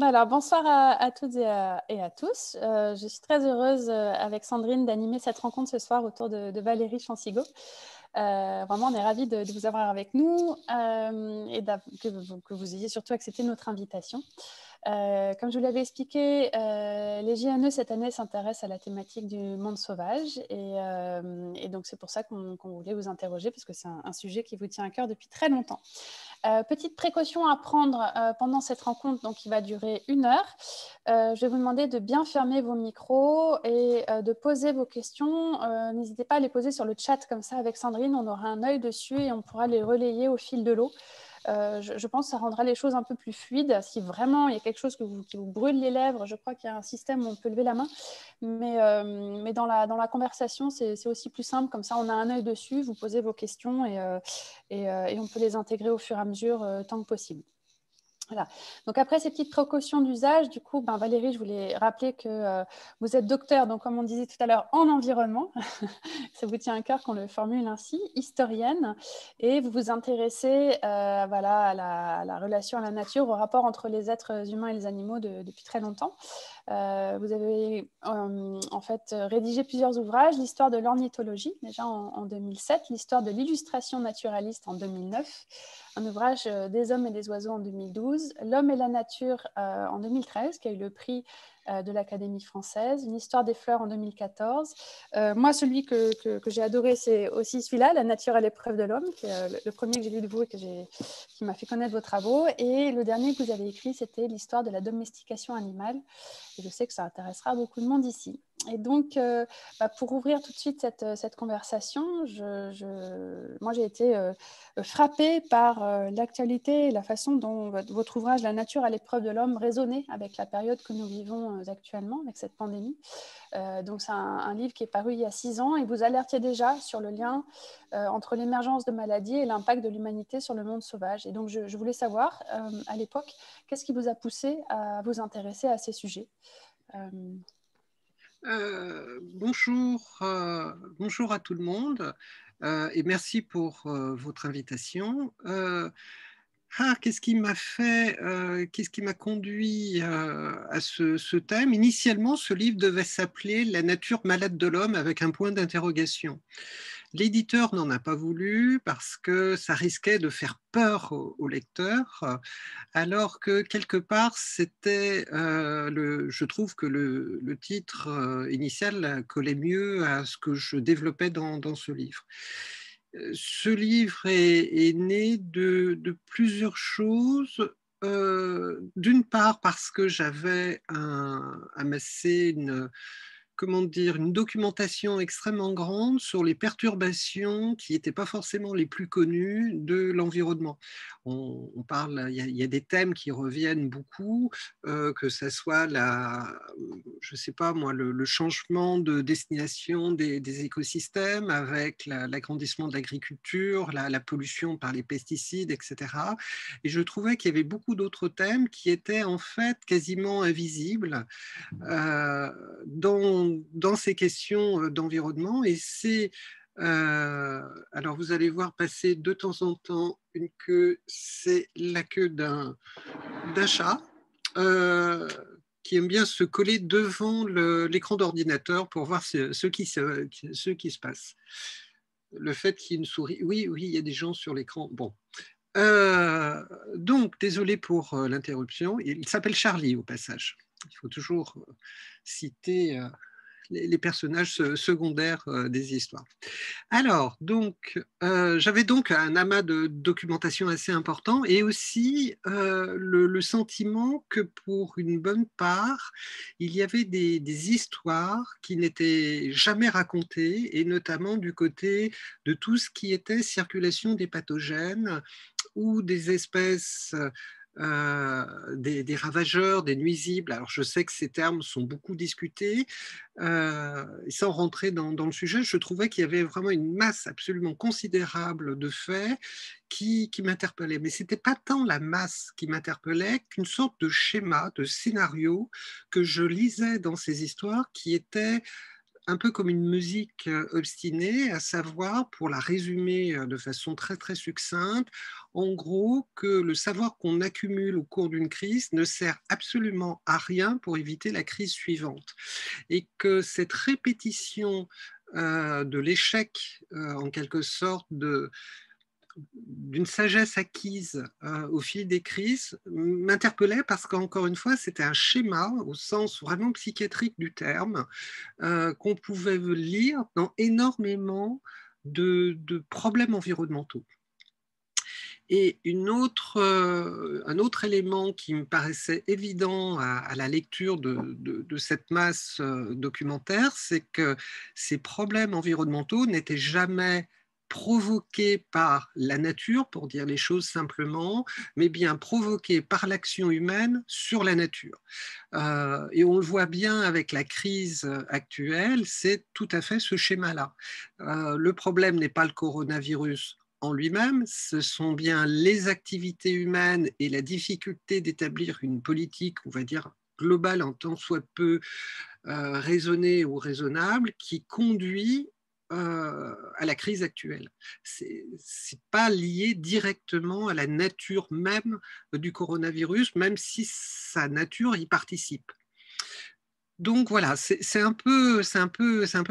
Alors, bonsoir à toutes et à tous. Je suis très heureuse avec Sandrine d'animer cette rencontre ce soir autour de Valérie Chansigo. Vraiment, on est ravis de vous avoir avec nous et que vous ayez surtout accepté notre invitation. Comme je vous l'avais expliqué, les JNE cette année s'intéressent à la thématique du monde sauvage et donc c'est pour ça qu'on voulait vous interroger parce que c'est un sujet qui vous tient à cœur depuis très longtemps. Petite précaution à prendre pendant cette rencontre, donc qui va durer 1 heure. Je vais vous demander de bien fermer vos micros et de poser vos questions. N'hésitez pas à les poser sur le chat comme ça avec Sandrine, on aura un œil dessus et on pourra les relayer au fil de l'eau. Je pense que ça rendra les choses un peu plus fluides. Si vraiment il y a quelque chose qui vous brûle les lèvres, je crois qu'il y a un système où on peut lever la main. Mais dans la conversation, c'est aussi plus simple. Comme ça, on a un œil dessus, vous posez vos questions et on peut les intégrer au fur et à mesure tant que possible. Voilà. Donc après ces petites précautions d'usage, du coup, Valérie, je voulais rappeler que vous êtes docteur, donc comme on disait tout à l'heure, en environnement. Ça vous tient à cœur qu'on le formule ainsi, historienne, et vous vous intéressez à la relation à la nature, au rapport entre les êtres humains et les animaux depuis très longtemps. Vous avez en fait rédigé plusieurs ouvrages, l'histoire de l'ornithologie déjà en 2007, l'histoire de l'illustration naturaliste en 2009, un ouvrage des hommes et des oiseaux en 2012, l'homme et la nature en 2013 qui a eu le prix de l'Académie française, une histoire des fleurs en 2014. Moi, celui que j'ai adoré, c'est aussi celui-là, La nature à l'épreuve de l'homme, qui est le premier que j'ai lu de vous et qui m'a fait connaître vos travaux. Et le dernier que vous avez écrit, c'était l'histoire de la domestication animale. Et je sais que ça intéressera beaucoup de monde ici. Et donc, pour ouvrir tout de suite cette conversation, moi j'ai été frappée par l'actualité et la façon dont votre ouvrage La nature à l'épreuve de l'homme résonnait avec la période que nous vivons actuellement, avec cette pandémie. Donc c'est un livre qui est paru il y a 6 ans et vous alertiez déjà sur le lien entre l'émergence de maladies et l'impact de l'humanité sur le monde sauvage. Et donc je voulais savoir, à l'époque, qu'est-ce qui vous a poussé à vous intéresser à ces sujets? Bonjour à tout le monde et merci pour votre invitation. Qu'est-ce qui m'a conduit à ce thème? Initialement, ce livre devait s'appeler La nature malade de l'homme avec un point d'interrogation. L'éditeur n'en a pas voulu parce que ça risquait de faire peur au lecteur, alors que quelque part, je trouve que le titre initial collait mieux à ce que je développais dans ce livre. Ce livre est né de plusieurs choses. D'une part parce que j'avais amassé une documentation extrêmement grande sur les perturbations qui n'étaient pas forcément les plus connues de l'environnement. On parle, il y a des thèmes qui reviennent beaucoup, que ce soit je sais pas moi, le changement de destination des écosystèmes avec l'agrandissement de l'agriculture, la pollution par les pesticides, etc. Et je trouvais qu'il y avait beaucoup d'autres thèmes qui étaient en fait quasiment invisibles dans ces questions d'environnement. Et alors vous allez voir passer de temps en temps une queue, c'est la queue d'un chat qui aime bien se coller devant l'écran d'ordinateur pour voir ce qui se passe. Le fait qu'il y ait une souris, oui, il y a des gens sur l'écran. Bon. Donc, désolé pour l'interruption. Il s'appelle Charlie au passage. Il faut toujours citer les personnages secondaires des histoires. Alors, donc, j'avais donc un amas de documentation assez important et aussi le sentiment que pour une bonne part, il y avait des histoires qui n'étaient jamais racontées et notamment du côté de tout ce qui était circulation des pathogènes ou des espèces des ravageurs, des nuisibles. Alors je sais que ces termes sont beaucoup discutés. Sans rentrer dans le sujet, je trouvais qu'il y avait vraiment une masse absolument considérable de faits qui m'interpellaient. Mais ce n'était pas tant la masse qui m'interpellait qu'une sorte de schéma, de scénario que je lisais dans ces histoires qui était un peu comme une musique obstinée, à savoir, pour la résumer de façon très très succincte, en gros que le savoir qu'on accumule au cours d'une crise ne sert absolument à rien pour éviter la crise suivante. Et que cette répétition de l'échec, en quelque sorte, d'une sagesse acquise au fil des crises m'interpellait parce qu'encore une fois, c'était un schéma au sens vraiment psychiatrique du terme qu'on pouvait lire dans énormément de problèmes environnementaux. Et un autre élément qui me paraissait évident à la lecture de cette masse documentaire, c'est que ces problèmes environnementaux n'étaient jamais provoqués par la nature, pour dire les choses simplement, mais bien provoqués par l'action humaine sur la nature. Et on le voit bien avec la crise actuelle, c'est tout à fait ce schéma-là. Le problème n'est pas le coronavirus en lui-même, ce sont bien les activités humaines et la difficulté d'établir une politique, on va dire, globale en tant soit peu raisonnée ou raisonnable, qui conduit à la crise actuelle. C'est pas lié directement à la nature même du coronavirus, même si sa nature y participe. Donc voilà, c'est un peu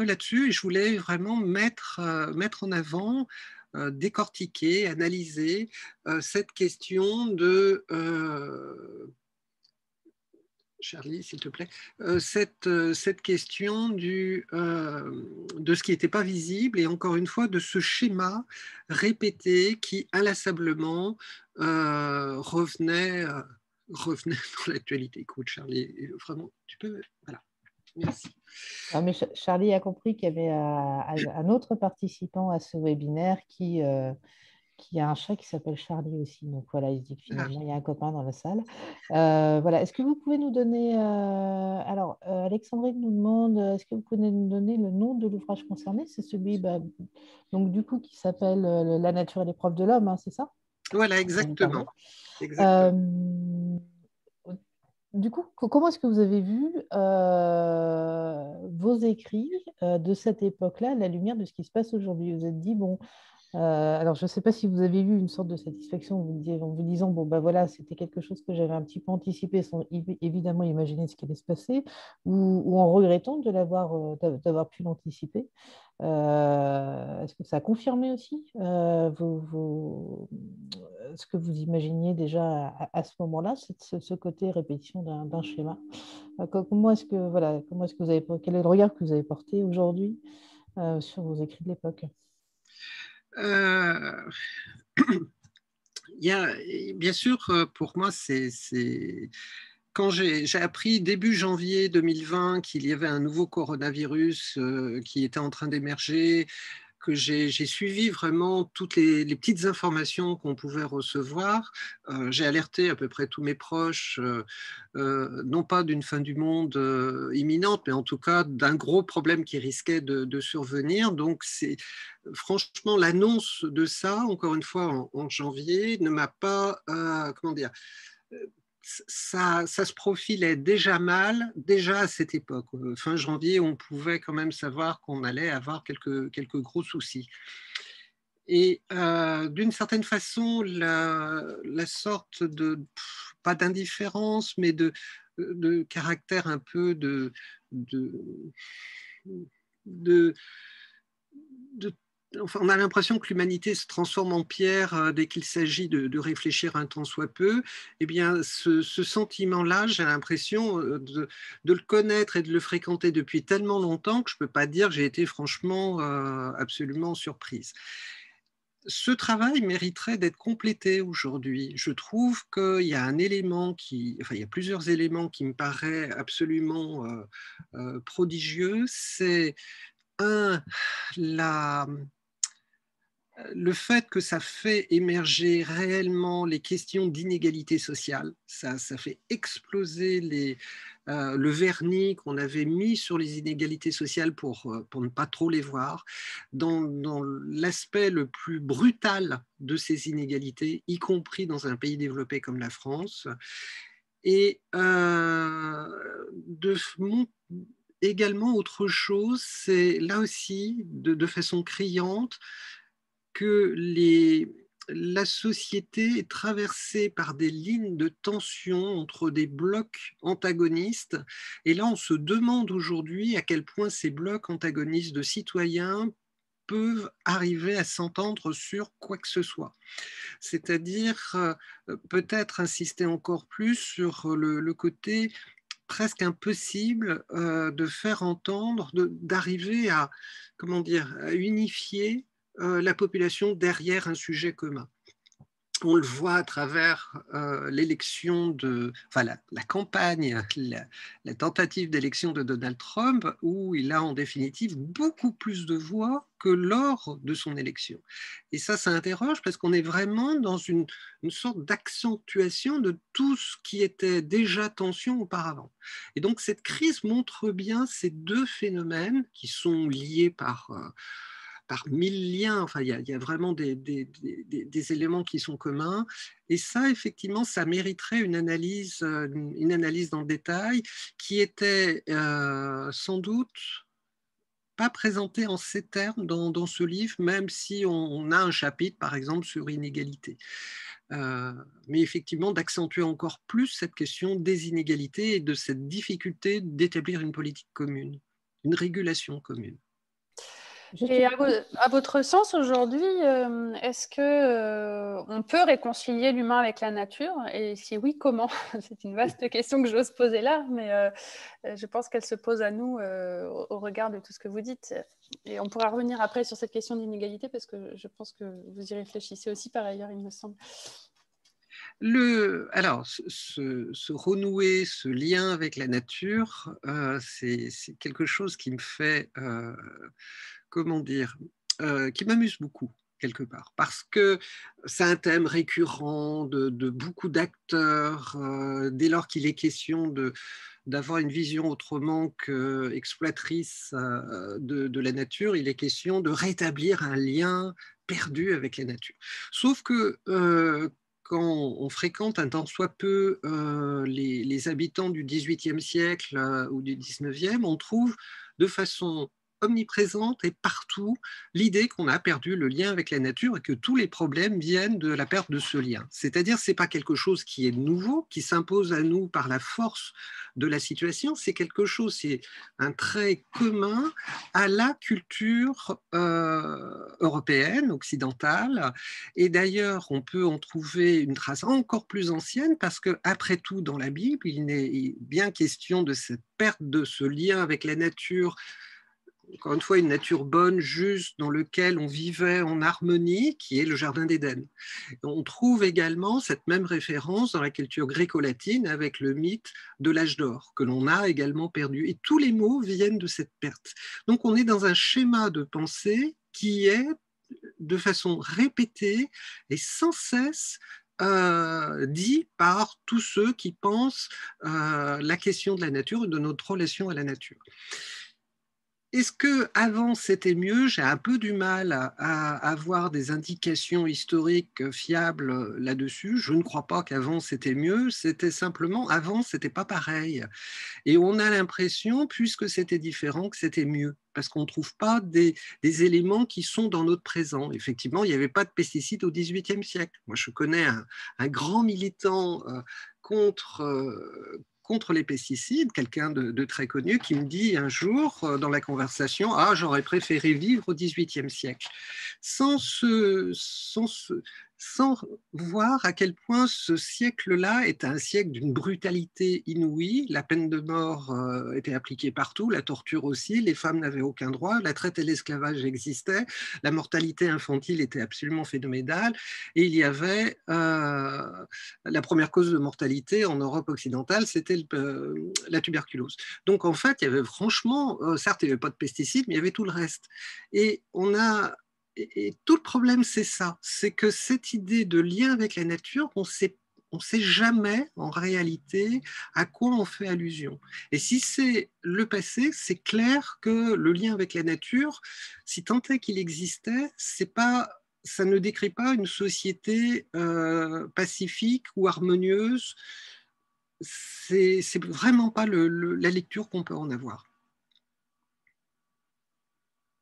là-dessus, et je voulais vraiment mettre en avant, décortiquer, analyser cette question de Charlie, s'il te plaît, cette question de ce qui n'était pas visible, et encore une fois de ce schéma répété qui inlassablement revenait dans l'actualité. Écoute, Charlie, vraiment, tu peux... Voilà, merci. Non, mais Charlie a compris qu'il y avait un autre participant à ce webinaire qui a un chat qui s'appelle Charlie aussi. Donc voilà, il se dit que finalement, il y a un copain dans la salle. Voilà. Est-ce que vous pouvez nous donner... alors, Alexandrine nous demande, est-ce que vous pouvez nous donner le nom de l'ouvrage concerné? C'est celui, donc, du coup, qui s'appelle La nature et l'épreuve de l'homme, hein, c'est ça? Voilà, exactement. Exactement. Du coup, comment est-ce que vous avez vu vos écrits de cette époque-là à la lumière de ce qui se passe aujourd'hui? Vous vous êtes dit, bon, alors je ne sais pas si vous avez eu une sorte de satisfaction en vous disant, bon, ben voilà, c'était quelque chose que j'avais un petit peu anticipé sans évidemment imaginer ce qui allait se passer, ou en regrettant d'avoir pu l'anticiper. Est-ce que ça a confirmé aussi ce que vous imaginiez déjà à ce moment-là, ce côté répétition d'un schéma? Comment est-ce que, voilà, vous avez, quel est le regard que vous avez porté aujourd'hui sur vos écrits de l'époque? Il y a, bien sûr, pour moi, quand j'ai appris début janvier 2020 qu'il y avait un nouveau coronavirus qui était en train d'émerger, que j'ai suivi vraiment toutes les petites informations qu'on pouvait recevoir. J'ai alerté à peu près tous mes proches, non pas d'une fin du monde imminente, mais en tout cas d'un gros problème qui risquait de survenir. Donc, franchement, l'annonce de ça, encore une fois, en janvier, ne m'a pas, comment dire, ça se profilait déjà mal, déjà à cette époque. Fin janvier, on pouvait quand même savoir qu'on allait avoir quelques gros soucis. Et d'une certaine façon, la sorte de, pas d'indifférence, mais de caractère un peu enfin, on a l'impression que l'humanité se transforme en pierre dès qu'il s'agit de réfléchir un tant soit peu. Eh bien, ce sentiment-là, j'ai l'impression de le connaître et de le fréquenter depuis tellement longtemps que je ne peux pas dire que j'ai été franchement absolument surprise. Ce travail mériterait d'être complété aujourd'hui. Je trouve qu'il y a un élément il y a plusieurs éléments qui me paraissent absolument prodigieux. C'est le fait que ça fait émerger réellement les questions d'inégalité sociale, ça fait exploser le vernis qu'on avait mis sur les inégalités sociales pour ne pas trop les voir, dans l'aspect le plus brutal de ces inégalités, y compris dans un pays développé comme la France, et également autre chose, c'est là aussi, de façon criante, que la société est traversée par des lignes de tension entre des blocs antagonistes. Et là, on se demande aujourd'hui à quel point ces blocs antagonistes de citoyens peuvent arriver à s'entendre sur quoi que ce soit. C'est-à-dire peut-être insister encore plus sur le côté presque impossible de faire entendre, d'arriver à, comment dire, à unifier la population derrière un sujet commun. On le voit à travers l'élection enfin la campagne, la tentative d'élection de Donald Trump, où il a en définitive beaucoup plus de voix que lors de son élection. Et ça interroge parce qu'on est vraiment dans une sorte d'accentuation de tout ce qui était déjà tension auparavant. Et donc cette crise montre bien ces deux phénomènes qui sont liés par mille liens, enfin, il y a vraiment des éléments qui sont communs. Et ça, effectivement, ça mériterait une analyse dans le détail qui était sans doute pas présentée en ces termes dans ce livre, même si on a un chapitre, par exemple, sur inégalité. Mais effectivement, d'accentuer encore plus cette question des inégalités et de cette difficulté d'établir une politique commune, une régulation commune. Et à votre sens, aujourd'hui, est-ce qu'on peut réconcilier l'humain avec la nature? Et si oui, comment? C'est une vaste question que j'ose poser là, mais je pense qu'elle se pose à nous au regard de tout ce que vous dites. Et on pourra revenir après sur cette question d'inégalité, parce que je pense que vous y réfléchissez aussi par ailleurs, il me semble. Alors, se renouer, ce lien avec la nature, c'est quelque chose qui me fait, comment dire, qui m'amuse beaucoup quelque part, parce que c'est un thème récurrent de beaucoup d'acteurs, dès lors qu'il est question d'avoir une vision autrement qu'exploitrice de la nature, il est question de rétablir un lien perdu avec la nature. Sauf que quand on fréquente un tant soit peu les habitants du XVIIIe siècle ou du XIXe, on trouve de façon omniprésente et partout l'idée qu'on a perdu le lien avec la nature et que tous les problèmes viennent de la perte de ce lien. C'est-à-dire que ce n'est pas quelque chose qui est nouveau, qui s'impose à nous par la force de la situation, c'est quelque chose, c'est un trait commun à la culture européenne, occidentale. Et d'ailleurs, on peut en trouver une trace encore plus ancienne parce qu'après tout, dans la Bible, il n'est bien question de cette perte de ce lien avec la nature, encore une fois, une nature bonne, juste, dans lequel on vivait en harmonie, qui est le Jardin d'Éden. On trouve également cette même référence dans la culture gréco-latine avec le mythe de l'âge d'or, que l'on a également perdu. Et tous les mots viennent de cette perte. Donc on est dans un schéma de pensée qui est, de façon répétée et sans cesse, dit par tous ceux qui pensent la question de la nature et de notre relation à la nature. Est-ce qu'avant c'était mieux? J'ai un peu du mal à avoir des indications historiques fiables là-dessus. Je ne crois pas qu'avant c'était mieux, c'était simplement, avant c'était pas pareil. Et on a l'impression, puisque c'était différent, que c'était mieux, parce qu'on ne trouve pas des éléments qui sont dans notre présent. Effectivement, il n'y avait pas de pesticides au XVIIIe siècle. Moi, je connais un grand militant contre les pesticides, quelqu'un de très connu, qui me dit un jour dans la conversation « Ah, j'aurais préféré vivre au XVIIIe siècle », sans voir à quel point ce siècle-là est un siècle d'une brutalité inouïe. La peine de mort était appliquée partout, la torture aussi, les femmes n'avaient aucun droit, la traite et l'esclavage existaient, la mortalité infantile était absolument phénoménale, et il y avait la première cause de mortalité en Europe occidentale, c'était la tuberculose. Donc en fait, il y avait franchement, certes il n'y avait pas de pesticides, mais il y avait tout le reste. Et et tout le problème, c'est ça, c'est que cette idée de lien avec la nature, on ne sait jamais en réalité à quoi on fait allusion. Et si c'est le passé, c'est clair que le lien avec la nature, si tant est qu'il existait, ça ne décrit pas une société pacifique ou harmonieuse. C'est vraiment pas la lecture qu'on peut en avoir.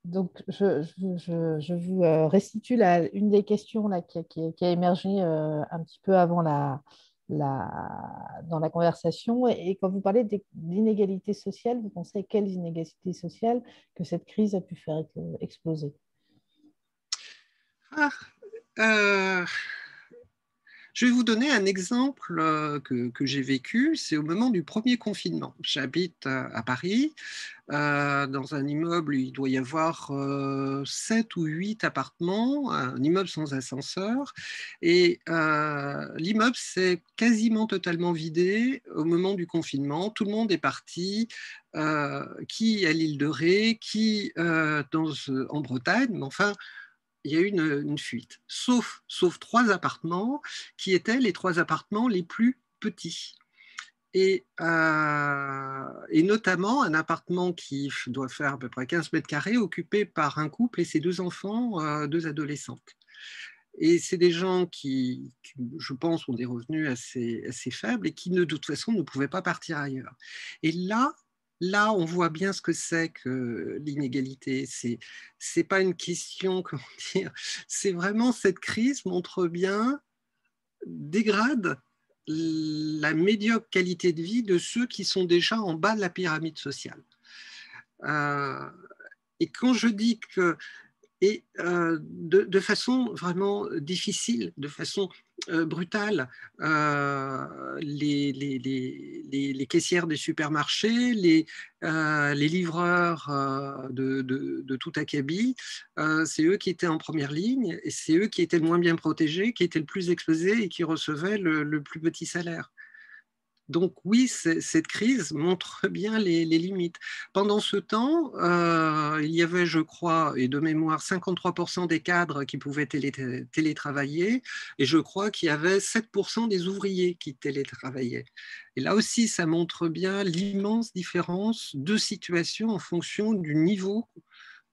Donc, je vous restitue une des questions là, qui a émergé un petit peu avant dans la conversation. Et quand vous parlez d'inégalités sociales, vous pensez à quelles inégalités sociales que cette crise a pu faire exploser? Ah, euh, je vais vous donner un exemple que j'ai vécu. C'est au moment du premier confinement. J'habite à Paris. Dans un immeuble, il doit y avoir 7 ou 8 appartements, un immeuble sans ascenseur. Et l'immeuble s'est quasiment totalement vidé au moment du confinement. Tout le monde est parti, qui à l'île de Ré, qui en Bretagne. Mais enfin, il y a eu une fuite, sauf 3 appartements qui étaient les 3 appartements les plus petits. Et notamment un appartement qui doit faire à peu près 15 mètres carrés, occupé par un couple et ses 2 enfants, 2 adolescentes. Et c'est des gens qui, je pense, ont des revenus assez faibles et qui, de toute façon, ne pouvaient pas partir ailleurs. Et là, on voit bien ce que c'est que l'inégalité. C'est pas une question, comment dire, c'est vraiment cette crise montre bien, dégrade la médiocre qualité de vie de ceux qui sont déjà en bas de la pyramide sociale. Et quand je dis que, de façon vraiment difficile, de façon brutale, les caissières des supermarchés, les livreurs de tout acabit, c'est eux qui étaient en première ligne et c'est eux qui étaient le moins bien protégés, qui étaient le plus exposés et qui recevaient le plus petit salaire. Donc oui, cette crise montre bien les limites. Pendant ce temps, il y avait, je crois, et de mémoire, 53% des cadres qui pouvaient télétravailler, et je crois qu'il y avait 7% des ouvriers qui télétravaillaient. Et là aussi, ça montre bien l'immense différence de situation en fonction du niveau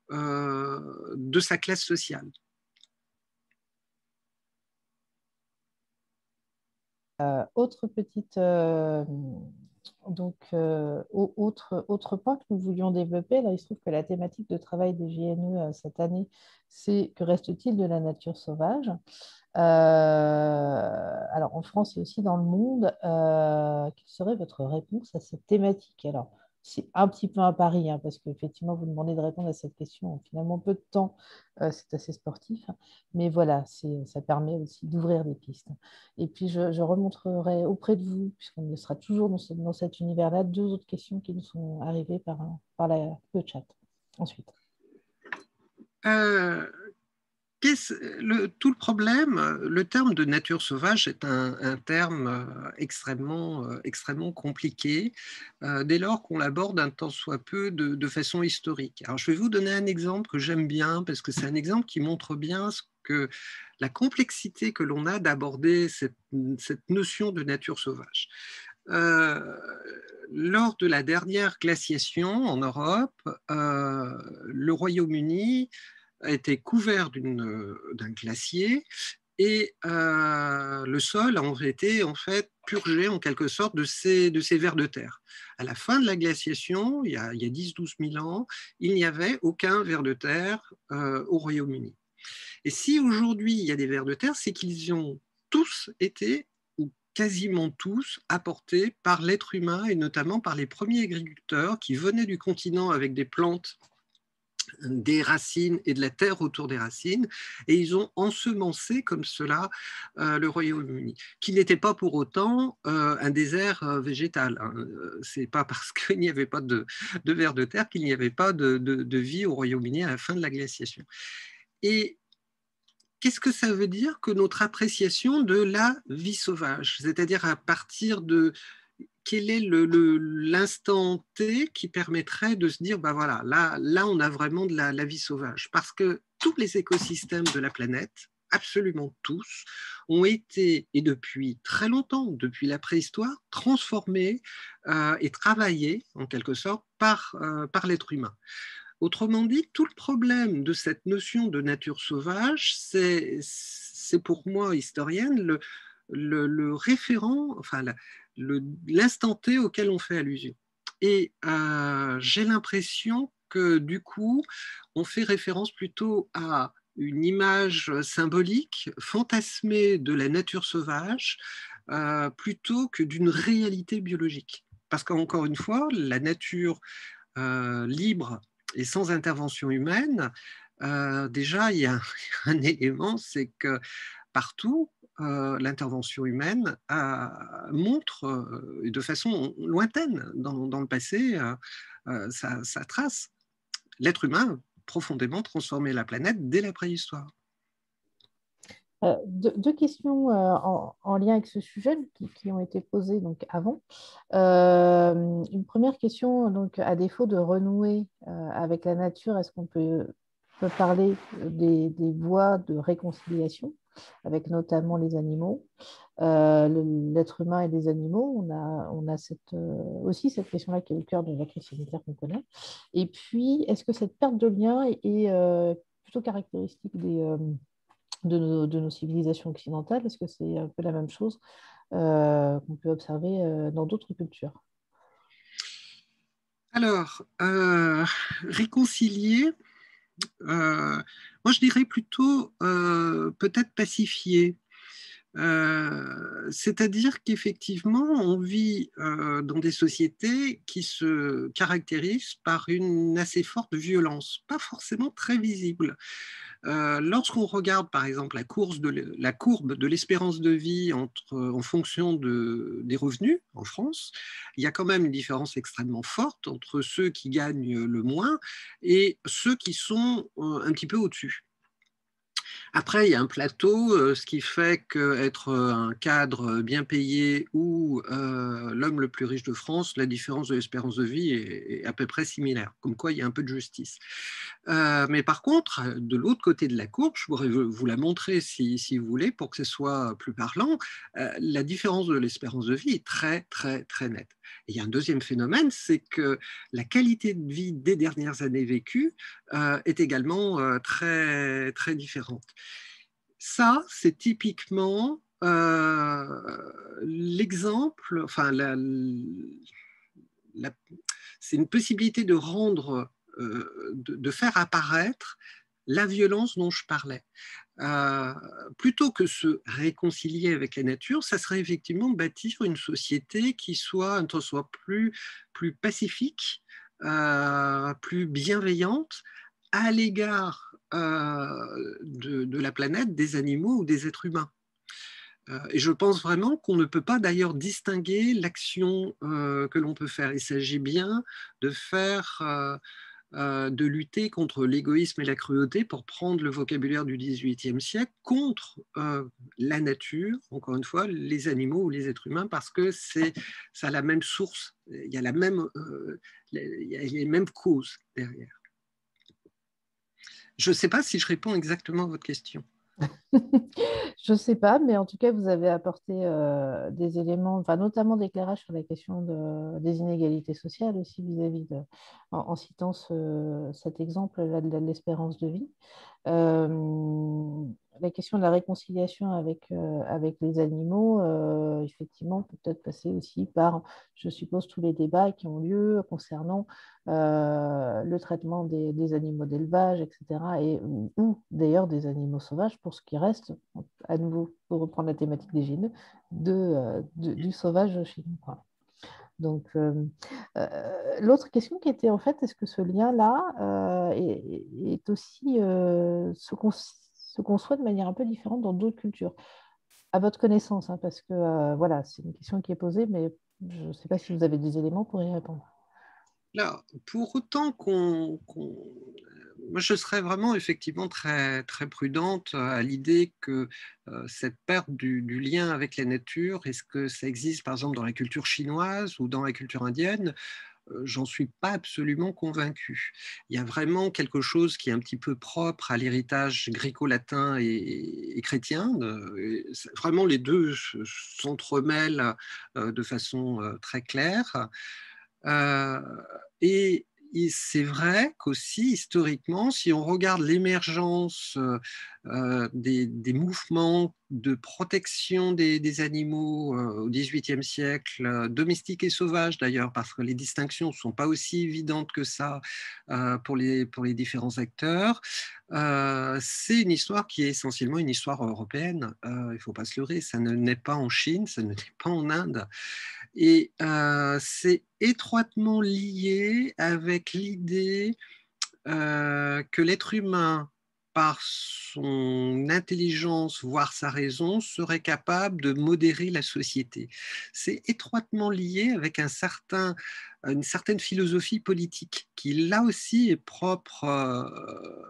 de sa classe sociale. Autre petite, autre point que nous voulions développer, là, il se trouve que la thématique de travail des GNE cette année, c'est que reste-t-il de la nature sauvage? Alors en France et aussi dans le monde, quelle serait votre réponse à cette thématique? Alors, c'est un petit peu un pari, hein, parce qu'effectivement, vous demandez de répondre à cette question en finalement peu de temps, c'est assez sportif, hein, mais voilà, ça permet aussi d'ouvrir des pistes. Et puis, je remontrerai auprès de vous, puisqu'on sera toujours dans cet univers-là, 2 autres questions qui nous sont arrivées par le chat. Ensuite. Tout le problème, le terme de nature sauvage est un terme extrêmement compliqué dès lors qu'on l'aborde un tant soit peu de façon historique. Alors, je vais vous donner un exemple que j'aime bien parce que c'est un exemple qui montre bien la complexité que l'on a d'aborder cette notion de nature sauvage. Lors de la dernière glaciation en Europe, le Royaume-Uni a été couvert d'un glacier et le sol a été en fait purgé en quelque sorte de ces vers de terre. À la fin de la glaciation, il y a 10-12 000 ans, il n'y avait aucun ver de terre au Royaume-Uni. Et si aujourd'hui il y a des vers de terre, c'est qu'ils ont tous été, ou quasiment tous, apportés par l'être humain et notamment par les premiers agriculteurs qui venaient du continent avec des plantes, des racines et de la terre autour des racines, et ils ont ensemencé comme cela le Royaume-Uni, qui n'était pas pour autant un désert végétal. Hein. C'est pas parce qu'il n'y avait pas de vers de terre qu'il n'y avait pas de vie au Royaume-Uni à la fin de la glaciation. Et qu'est-ce que ça veut dire que notre appréciation de la vie sauvage, c'est-à-dire à partir de quel est l'instant T qui permettrait de se dire, ben voilà, là on a vraiment de la vie sauvage. Parce que tous les écosystèmes de la planète, absolument tous, ont été, et depuis très longtemps, depuis la préhistoire, transformés et travaillés, en quelque sorte, par l'être humain. Autrement dit, tout le problème de cette notion de nature sauvage, c'est pour moi, historienne, le référent, enfin l'instant T auquel on fait allusion. Et j'ai l'impression que du coup, on fait référence plutôt à une image symbolique, fantasmée de la nature sauvage, plutôt que d'une réalité biologique. Parce qu'encore une fois, la nature libre et sans intervention humaine, déjà, il y a un élément, c'est que partout, l'intervention humaine montre de façon lointaine dans le passé sa trace. L'être humain a profondément transformé la planète dès la préhistoire. Deux questions en lien avec ce sujet qui ont été posées donc, avant. Une première question, donc, à défaut de renouer avec la nature, est-ce qu'on peut parler des voies de réconciliation avec notamment les animaux, l'être humain et les animaux? On a aussi cette question-là qui est au cœur de la crise sanitaire qu'on connaît. Et puis, est-ce que cette perte de lien est plutôt caractéristique de nos civilisations occidentales? Est-ce que c'est un peu la même chose qu'on peut observer dans d'autres cultures? Alors, réconcilier, moi je dirais plutôt peut-être pacifier. C'est-à-dire qu'effectivement, on vit dans des sociétés qui se caractérisent par une assez forte violence, pas forcément très visible. Lorsqu'on regarde par exemple la courbe de l'espérance de vie en fonction des revenus en France, il y a quand même une différence extrêmement forte entre ceux qui gagnent le moins et ceux qui sont un petit peu au-dessus. Après, il y a un plateau, ce qui fait qu'être un cadre bien payé ou l'homme le plus riche de France, la différence de l'espérance de vie est à peu près similaire, comme quoi il y a un peu de justice. Mais par contre, de l'autre côté de la courbe, je pourrais vous la montrer si vous voulez, pour que ce soit plus parlant, la différence de l'espérance de vie est très, très, très nette. Et il y a un deuxième phénomène, c'est que la qualité de vie des dernières années vécues est également très, très différente. Ça, c'est typiquement l'exemple, enfin, c'est une possibilité de rendre, de faire apparaître la violence dont je parlais. Plutôt que se réconcilier avec la nature, ça serait effectivement bâtir une société qui soit plus pacifique, plus bienveillante à l'égard de la planète, des animaux ou des êtres humains. Et je pense vraiment qu'on ne peut pas d'ailleurs distinguer l'action que l'on peut faire. Il s'agit bien de de lutter contre l'égoïsme et la cruauté, pour prendre le vocabulaire du XVIIIe siècle, contre la nature, encore une fois, les animaux ou les êtres humains, parce que ça a la même source, il y a il y a les mêmes causes derrière. Je ne sais pas si je réponds exactement à votre question. Je ne sais pas, mais en tout cas, vous avez apporté des éléments, enfin, notamment d'éclairage sur la question des inégalités sociales aussi en citant cet exemple-là de l'espérance de vie. La question de la réconciliation avec les animaux, effectivement, peut peut-être passer aussi par, je suppose, tous les débats qui ont lieu concernant le traitement des animaux d'élevage, etc., ou d'ailleurs des animaux sauvages, pour ce qui reste, à nouveau, pour reprendre la thématique des GNE, du sauvage chez nous, quoi. Donc, l'autre question qui était en fait, est-ce que ce lien-là est aussi se conçoit de manière un peu différente dans d'autres cultures? À votre connaissance, hein, parce que voilà, c'est une question qui est posée, mais je ne sais pas si vous avez des éléments pour y répondre. Là, pour autant moi, je serais vraiment effectivement très, très prudente à l'idée que cette perte du lien avec la nature, est-ce que ça existe par exemple dans la culture chinoise ou dans la culture indienne? J'en suis pas absolument convaincu. Il y a vraiment quelque chose qui est un petit peu propre à l'héritage gréco-latin et chrétien. Vraiment, les deux s'entremêlent de façon très claire. Et c'est vrai qu'aussi, historiquement, si on regarde l'émergence des mouvements de protection des animaux au XVIIIe siècle, domestiques et sauvages d'ailleurs, parce que les distinctions ne sont pas aussi évidentes que ça pour les différents acteurs, c'est une histoire qui est essentiellement une histoire européenne. Il ne faut pas se leurrer, ça ne naît pas en Chine, ça ne naît pas en Inde. Et c'est étroitement lié avec l'idée que l'être humain, par son intelligence, voire sa raison, serait capable de modérer la société. C'est étroitement lié avec une certaine philosophie politique qui, là aussi, est propre,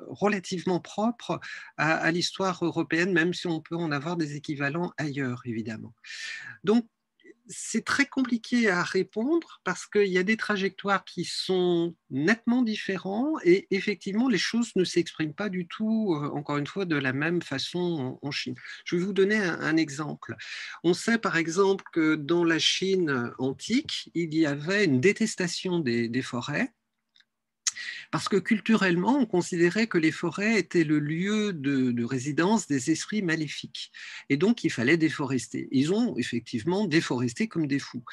relativement propre à l'histoire européenne, même si on peut en avoir des équivalents ailleurs, évidemment. Donc, c'est très compliqué à répondre parce qu'il y a des trajectoires qui sont nettement différentes et effectivement, les choses ne s'expriment pas du tout, encore une fois, de la même façon en Chine. Je vais vous donner un exemple. On sait par exemple que dans la Chine antique, il y avait une détestation des forêts. Parce que culturellement, on considérait que les forêts étaient le lieu de résidence des esprits maléfiques. Et donc, il fallait déforester. Ils ont effectivement déforesté comme des fous.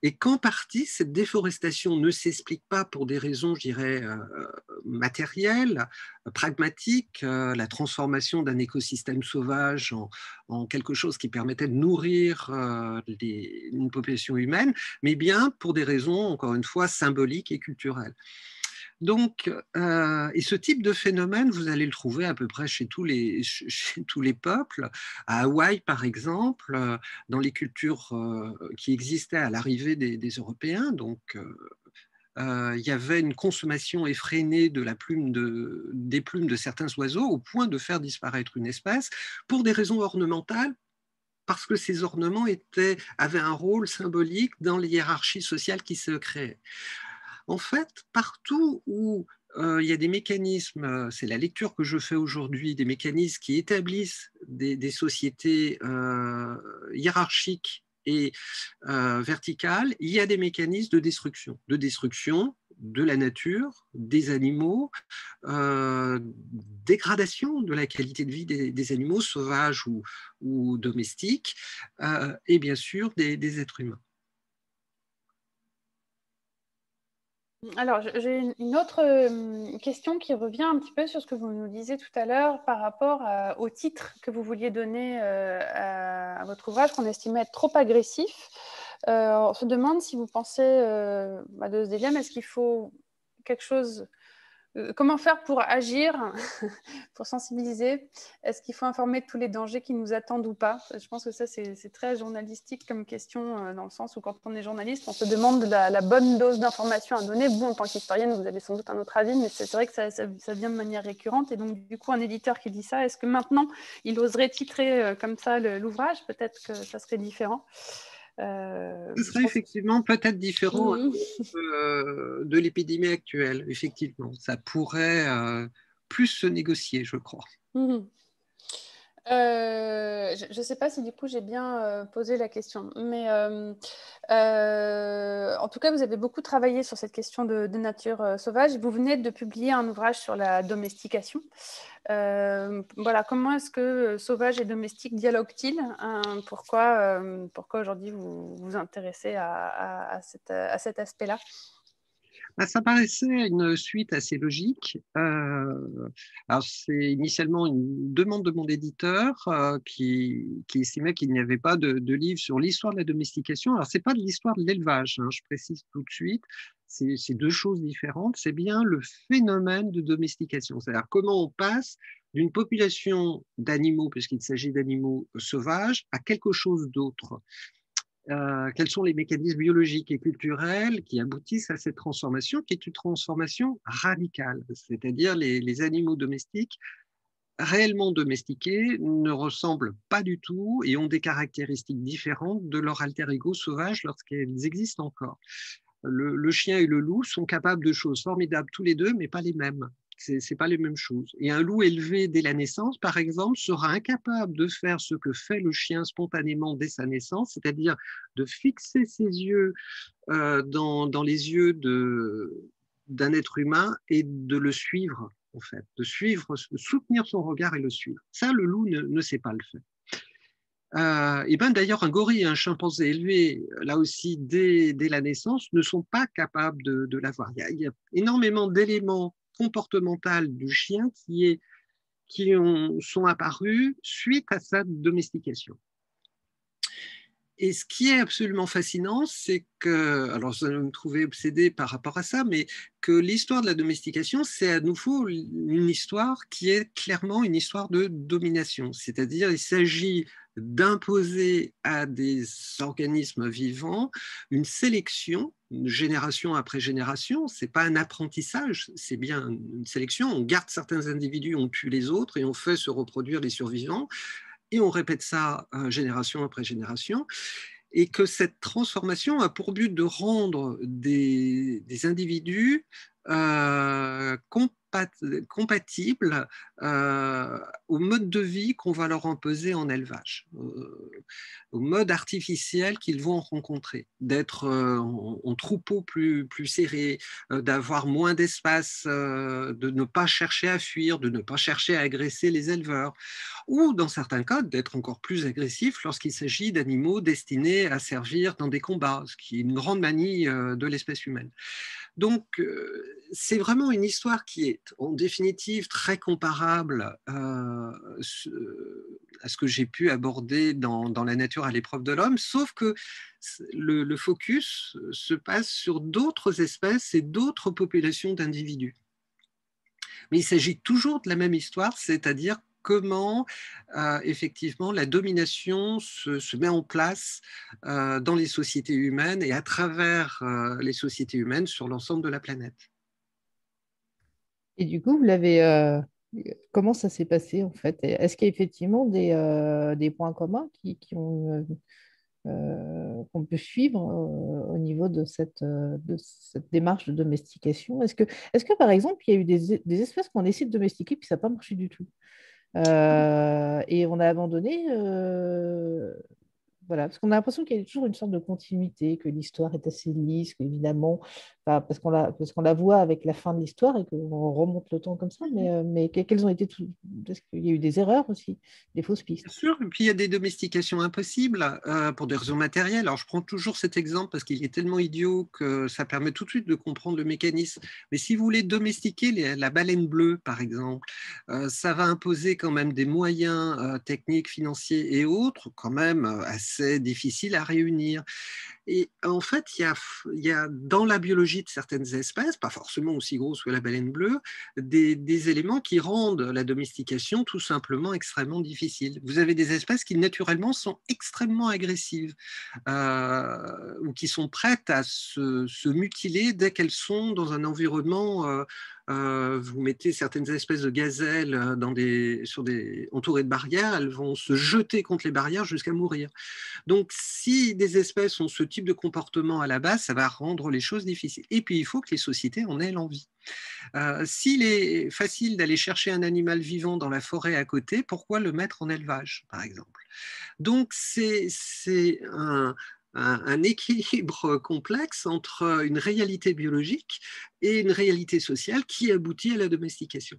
Et qu'en partie, cette déforestation ne s'explique pas pour des raisons, je dirais, matérielles, pragmatiques, la transformation d'un écosystème sauvage en quelque chose qui permettait de nourrir une population humaine, mais bien pour des raisons, encore une fois, symboliques et culturelles. Donc, et ce type de phénomène, vous allez le trouver à peu près chez tous les peuples. À Hawaï, par exemple, dans les cultures qui existaient à l'arrivée des Européens, donc il y avait une consommation effrénée des plumes de certains oiseaux au point de faire disparaître une espèce pour des raisons ornementales, parce que ces ornements avaient un rôle symbolique dans les hiérarchies sociales qui se créaient. En fait, partout où il y a des mécanismes, c'est la lecture que je fais aujourd'hui, des mécanismes qui établissent des sociétés hiérarchiques et verticales, il y a des mécanismes de destruction de la nature, des animaux, dégradation de la qualité de vie des animaux sauvages ou domestiques, et bien sûr des êtres humains. Alors, j'ai une autre question qui revient un petit peu sur ce que vous nous disiez tout à l'heure par rapport au titre que vous vouliez donner à votre ouvrage, qu'on estimait être trop agressif. On se demande si vous pensez, de ce dilemme, est-ce qu'il faut quelque chose... Comment faire pour agir, pour sensibiliser? Est-ce qu'il faut informer de tous les dangers qui nous attendent ou pas? Je pense que ça, c'est très journalistique comme question, dans le sens où quand on est journaliste, on se demande la bonne dose d'information à donner. Vous, en tant qu'historienne, vous avez sans doute un autre avis, mais c'est vrai que ça vient de manière récurrente. Et donc, du coup, un éditeur qui dit ça, est-ce que maintenant, il oserait titrer comme ça l'ouvrage? Peut-être que ça serait différent. Ce serait effectivement peut-être différent de l'épidémie actuelle, effectivement. Ça pourrait plus se négocier, je crois. Je ne sais pas si du coup j'ai bien posé la question, mais en tout cas vous avez beaucoup travaillé sur cette question de nature sauvage. Vous venez de publier un ouvrage sur la domestication. Voilà, comment est-ce que sauvage et domestique dialoguent-ils? Pourquoi aujourd'hui vous vous intéressez à cet aspect-là? Ça paraissait une suite assez logique. Alors, c'est initialement une demande de mon éditeur qui estimait qu'il n'y avait pas de livre sur l'histoire de la domestication. Alors, ce n'est pas de l'histoire de l'élevage, hein, je précise tout de suite. C'est deux choses différentes. C'est bien le phénomène de domestication. C'est-à-dire comment on passe d'une population d'animaux, puisqu'il s'agit d'animaux sauvages, à quelque chose d'autre. Quels sont les mécanismes biologiques et culturels qui aboutissent à cette transformation, qui est une transformation radicale. C'est-à-dire les animaux domestiques réellement domestiqués ne ressemblent pas du tout et ont des caractéristiques différentes de leur alter ego sauvage lorsqu'elles existent encore. Le chien et le loup sont capables de choses formidables tous les deux, mais pas les mêmes. C'est pas les mêmes choses. Et un loup élevé dès la naissance, par exemple, sera incapable de faire ce que fait le chien spontanément dès sa naissance, c'est-à-dire de fixer ses yeux dans les yeux d'un être humain est de le suivre, en fait, de soutenir son regard et le suivre. Ça, le loup ne sait pas le faire. Et ben d'ailleurs, un gorille et un chimpanzé élevé, là aussi, dès la naissance, ne sont pas capables de l'avoir. Il y a énormément d'éléments comportementaux du chien sont apparus suite à sa domestication. Et ce qui est absolument fascinant, c'est que, alors vous allez me trouver obsédé par rapport à ça, mais que l'histoire de la domestication, c'est à nouveau une histoire qui est clairement une histoire de domination. C'est-à-dire, il s'agit d'imposer à des organismes vivants une sélection, génération après génération. C'est pas un apprentissage, c'est bien une sélection. On garde certains individus, on tue les autres et on fait se reproduire les survivants. Et on répète ça génération après génération, et que cette transformation a pour but de rendre des individus compatibles au mode de vie qu'on va leur imposer en élevage, au mode artificiel qu'ils vont rencontrer, d'être en troupeau plus serré, d'avoir moins d'espace, de ne pas chercher à fuir, de ne pas chercher à agresser les éleveurs, ou dans certains cas d'être encore plus agressif lorsqu'il s'agit d'animaux destinés à servir dans des combats, ce qui est une grande manie de l'espèce humaine. Donc, c'est vraiment une histoire qui est en définitive très comparable à ce que j'ai pu aborder dans la nature à l'épreuve de l'homme, sauf que le focus se passe sur d'autres espèces et d'autres populations d'individus. Mais il s'agit toujours de la même histoire, c'est-à-dire comment effectivement la domination se met en place dans les sociétés humaines et à travers les sociétés humaines sur l'ensemble de la planète. Et du coup, comment ça s'est passé en fait? Est-ce qu'il y a effectivement des points communs qu'on peut suivre au niveau de cette démarche de domestication? Est-ce que, par exemple, il y a eu des espèces qu'on a essayé de domestiquer puis ça n'a pas marché du tout? Et on a abandonné. Voilà, parce qu'on a l'impression qu'il y a toujours une sorte de continuité, que l'histoire est assez lisse, qu'évidemment, enfin, parce qu'on la voit avec la fin de l'histoire et qu'on remonte le temps comme ça, mais quelles ont été est-ce qu'il y a eu des erreurs aussi, des fausses pistes? Bien sûr, et puis il y a des domestications impossibles pour des raisons matérielles. Alors je prends toujours cet exemple parce qu'il est tellement idiot que ça permet tout de suite de comprendre le mécanisme. Mais si vous voulez domestiquer la baleine bleue, par exemple, ça va imposer quand même des moyens techniques, financiers et autres, quand même assez difficiles à réunir. Et en fait, il y a dans la biologie de certaines espèces, pas forcément aussi grosses que la baleine bleue, des éléments qui rendent la domestication tout simplement extrêmement difficile. Vous avez des espèces qui naturellement sont extrêmement agressives ou qui sont prêtes à se mutiler dès qu'elles sont dans un environnement. Vous mettez certaines espèces de gazelles entourées de barrières, elles vont se jeter contre les barrières jusqu'à mourir. Donc, si des espèces ont ce type de comportement à la base, ça va rendre les choses difficiles. Et puis, il faut que les sociétés en aient l'envie. S'il est facile d'aller chercher un animal vivant dans la forêt à côté, pourquoi le mettre en élevage, par exemple? Donc, c'est un équilibre complexe entre une réalité biologique et une réalité sociale qui aboutit à la domestication.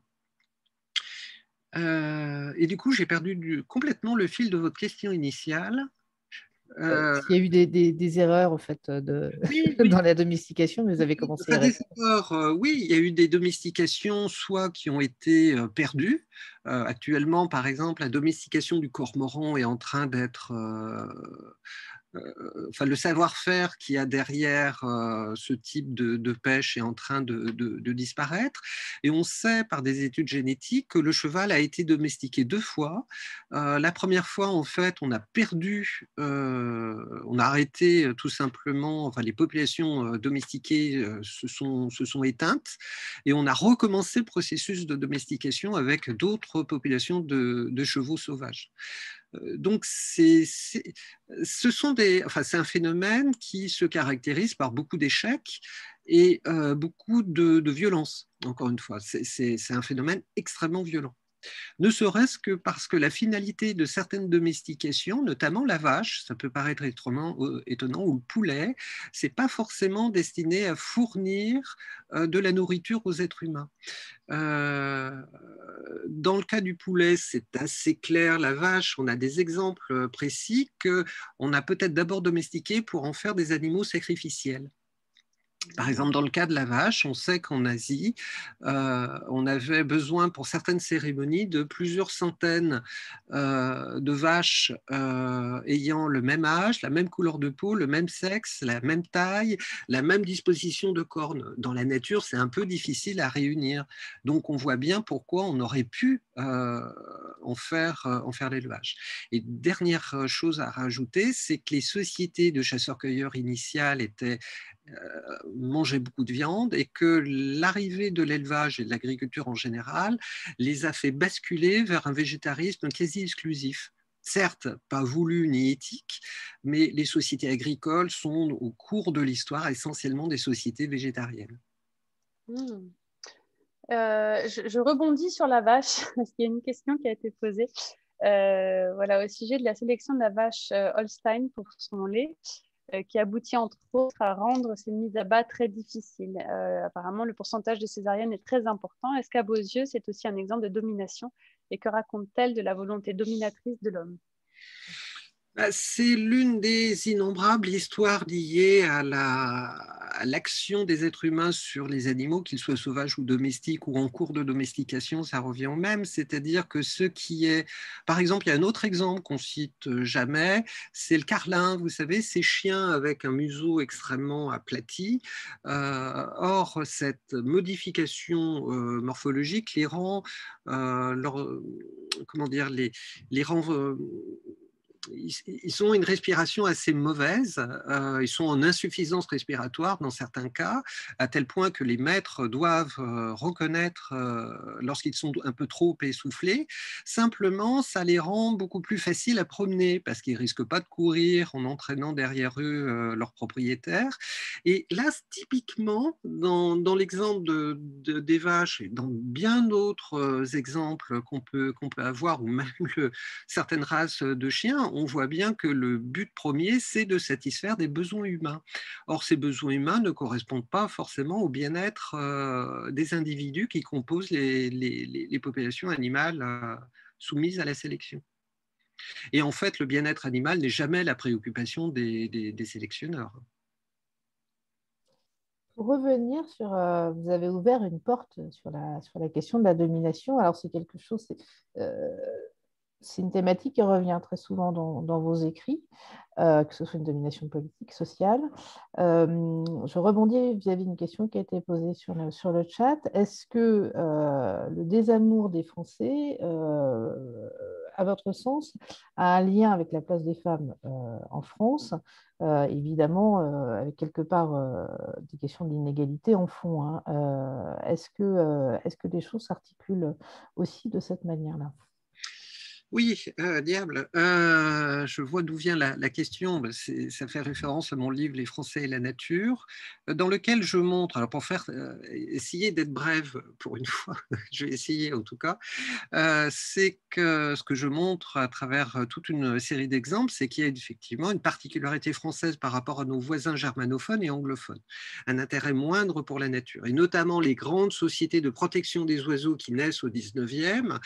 Et du coup, j'ai perdu complètement le fil de votre question initiale. S'il y a eu des erreurs en fait Oui, dans la domestication, mais vous avez commencé à répondre. Oui, il y a eu des domestications soit qui ont été perdues. Actuellement, par exemple, la domestication du cormoran est en train d'être enfin, le savoir-faire qu'il y a derrière ce type de pêche est en train de disparaître. Et on sait par des études génétiques que le cheval a été domestiqué 2 fois. La première fois, en fait, on a perdu, on a arrêté tout simplement, enfin, les populations domestiquées se sont éteintes et on a recommencé le processus de domestication avec d'autres populations de chevaux sauvages. Donc, c'est un phénomène qui se caractérise par beaucoup d'échecs et beaucoup de violence, encore une fois. C'est un phénomène extrêmement violent. Ne serait-ce que parce que la finalité de certaines domestications, notamment la vache, ça peut paraître étonnant, ou le poulet, c'est pas forcément destiné à fournir de la nourriture aux êtres humains. Dans le cas du poulet, c'est assez clair. La vache, on a des exemples précis qu'on a peut-être d'abord domestiqués pour en faire des animaux sacrificiels. Par exemple, dans le cas de la vache, on sait qu'en Asie, on avait besoin pour certaines cérémonies de plusieurs centaines de vaches ayant le même âge, la même couleur de peau, le même sexe, la même taille, la même disposition de cornes. Dans la nature, c'est un peu difficile à réunir. Donc, on voit bien pourquoi on aurait pu en faire l'élevage. Et dernière chose à rajouter, c'est que les sociétés de chasseurs-cueilleurs initiales mangeaient beaucoup de viande et que l'arrivée de l'élevage et de l'agriculture en général les a fait basculer vers un végétarisme quasi exclusif. Certes, pas voulu ni éthique, mais les sociétés agricoles sont au cours de l'histoire essentiellement des sociétés végétariennes. Je rebondis sur la vache, parce qu'il y a une question qui a été posée voilà, au sujet de la sélection de la vache Holstein pour son lait, qui aboutit entre autres à rendre ces mises à bas très difficiles. Apparemment, le pourcentage de césariennes est très important. Est-ce qu'à vos yeux, c'est aussi un exemple de domination? Et que raconte-t-elle de la volonté dominatrice de l'homme? C'est l'une des innombrables histoires liées à l'action des êtres humains sur les animaux, qu'ils soient sauvages ou domestiques ou en cours de domestication, ça revient au même. C'est-à-dire que ce qui est... Par exemple, il y a un autre exemple qu'on cite jamais, c'est le carlin, vous savez, ces chiens avec un museau extrêmement aplati. Or, cette modification morphologique les rend... comment dire, les rend... Ils ont une respiration assez mauvaise, ils sont en insuffisance respiratoire dans certains cas, à tel point que les maîtres doivent reconnaître lorsqu'ils sont un peu trop essoufflés. Simplement, ça les rend beaucoup plus faciles à promener parce qu'ils ne risquent pas de courir en entraînant derrière eux leur propriétaire. Et là, typiquement, dans l'exemple des vaches et dans bien d'autres exemples qu'on peut avoir, ou même certaines races de chiens, on voit bien que le but premier, c'est de satisfaire des besoins humains. Or, ces besoins humains ne correspondent pas forcément au bien-être des individus qui composent les populations animales soumises à la sélection. Et en fait, le bien-être animal n'est jamais la préoccupation des sélectionneurs. Pour revenir sur, vous avez ouvert une porte sur la question de la domination. Alors, c'est quelque chose, c'est une thématique qui revient très souvent dans vos écrits, que ce soit une domination politique, sociale. Je rebondis vis-à-vis d'une question qui a été posée sur le chat. Est-ce que le désamour des Français, à votre sens, a un lien avec la place des femmes en France, évidemment, avec quelque part des questions d'inégalité en fond, hein. Est-ce que les choses s'articulent aussi de cette manière-là? Oui, diable. Je vois d'où vient la question. Ça fait référence à mon livre Les Français et la nature, dans lequel je montre, alors pour essayer d'être brève pour une fois, je vais essayer en tout cas, c'est que ce que je montre à travers toute une série d'exemples, c'est qu'il y a effectivement une particularité française par rapport à nos voisins germanophones et anglophones, un intérêt moindre pour la nature, et notamment les grandes sociétés de protection des oiseaux qui naissent au 19e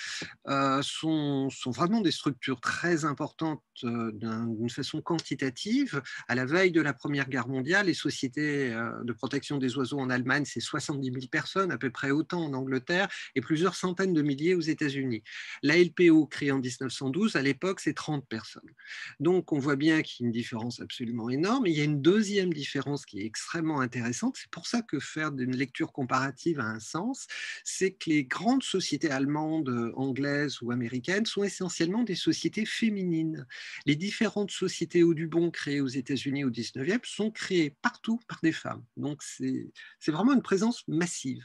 sont vraiment des structures très importantes d'une façon quantitative. À la veille de la Première Guerre mondiale, les sociétés de protection des oiseaux en Allemagne, c'est 70 000 personnes, à peu près autant en Angleterre, et plusieurs centaines de milliers aux États-Unis. La LPO, créée en 1912, à l'époque, c'est 30 personnes. Donc, on voit bien qu'il y a une différence absolument énorme. Et il y a une deuxième différence qui est extrêmement intéressante. C'est pour ça que faire une lecture comparative a un sens. C'est que les grandes sociétés allemandes, anglaises ou américaines sont essentiellement des sociétés féminines. Les différentes sociétés Audubon créées aux États-Unis au 19e sont créées partout par des femmes. Donc, c'est vraiment une présence massive.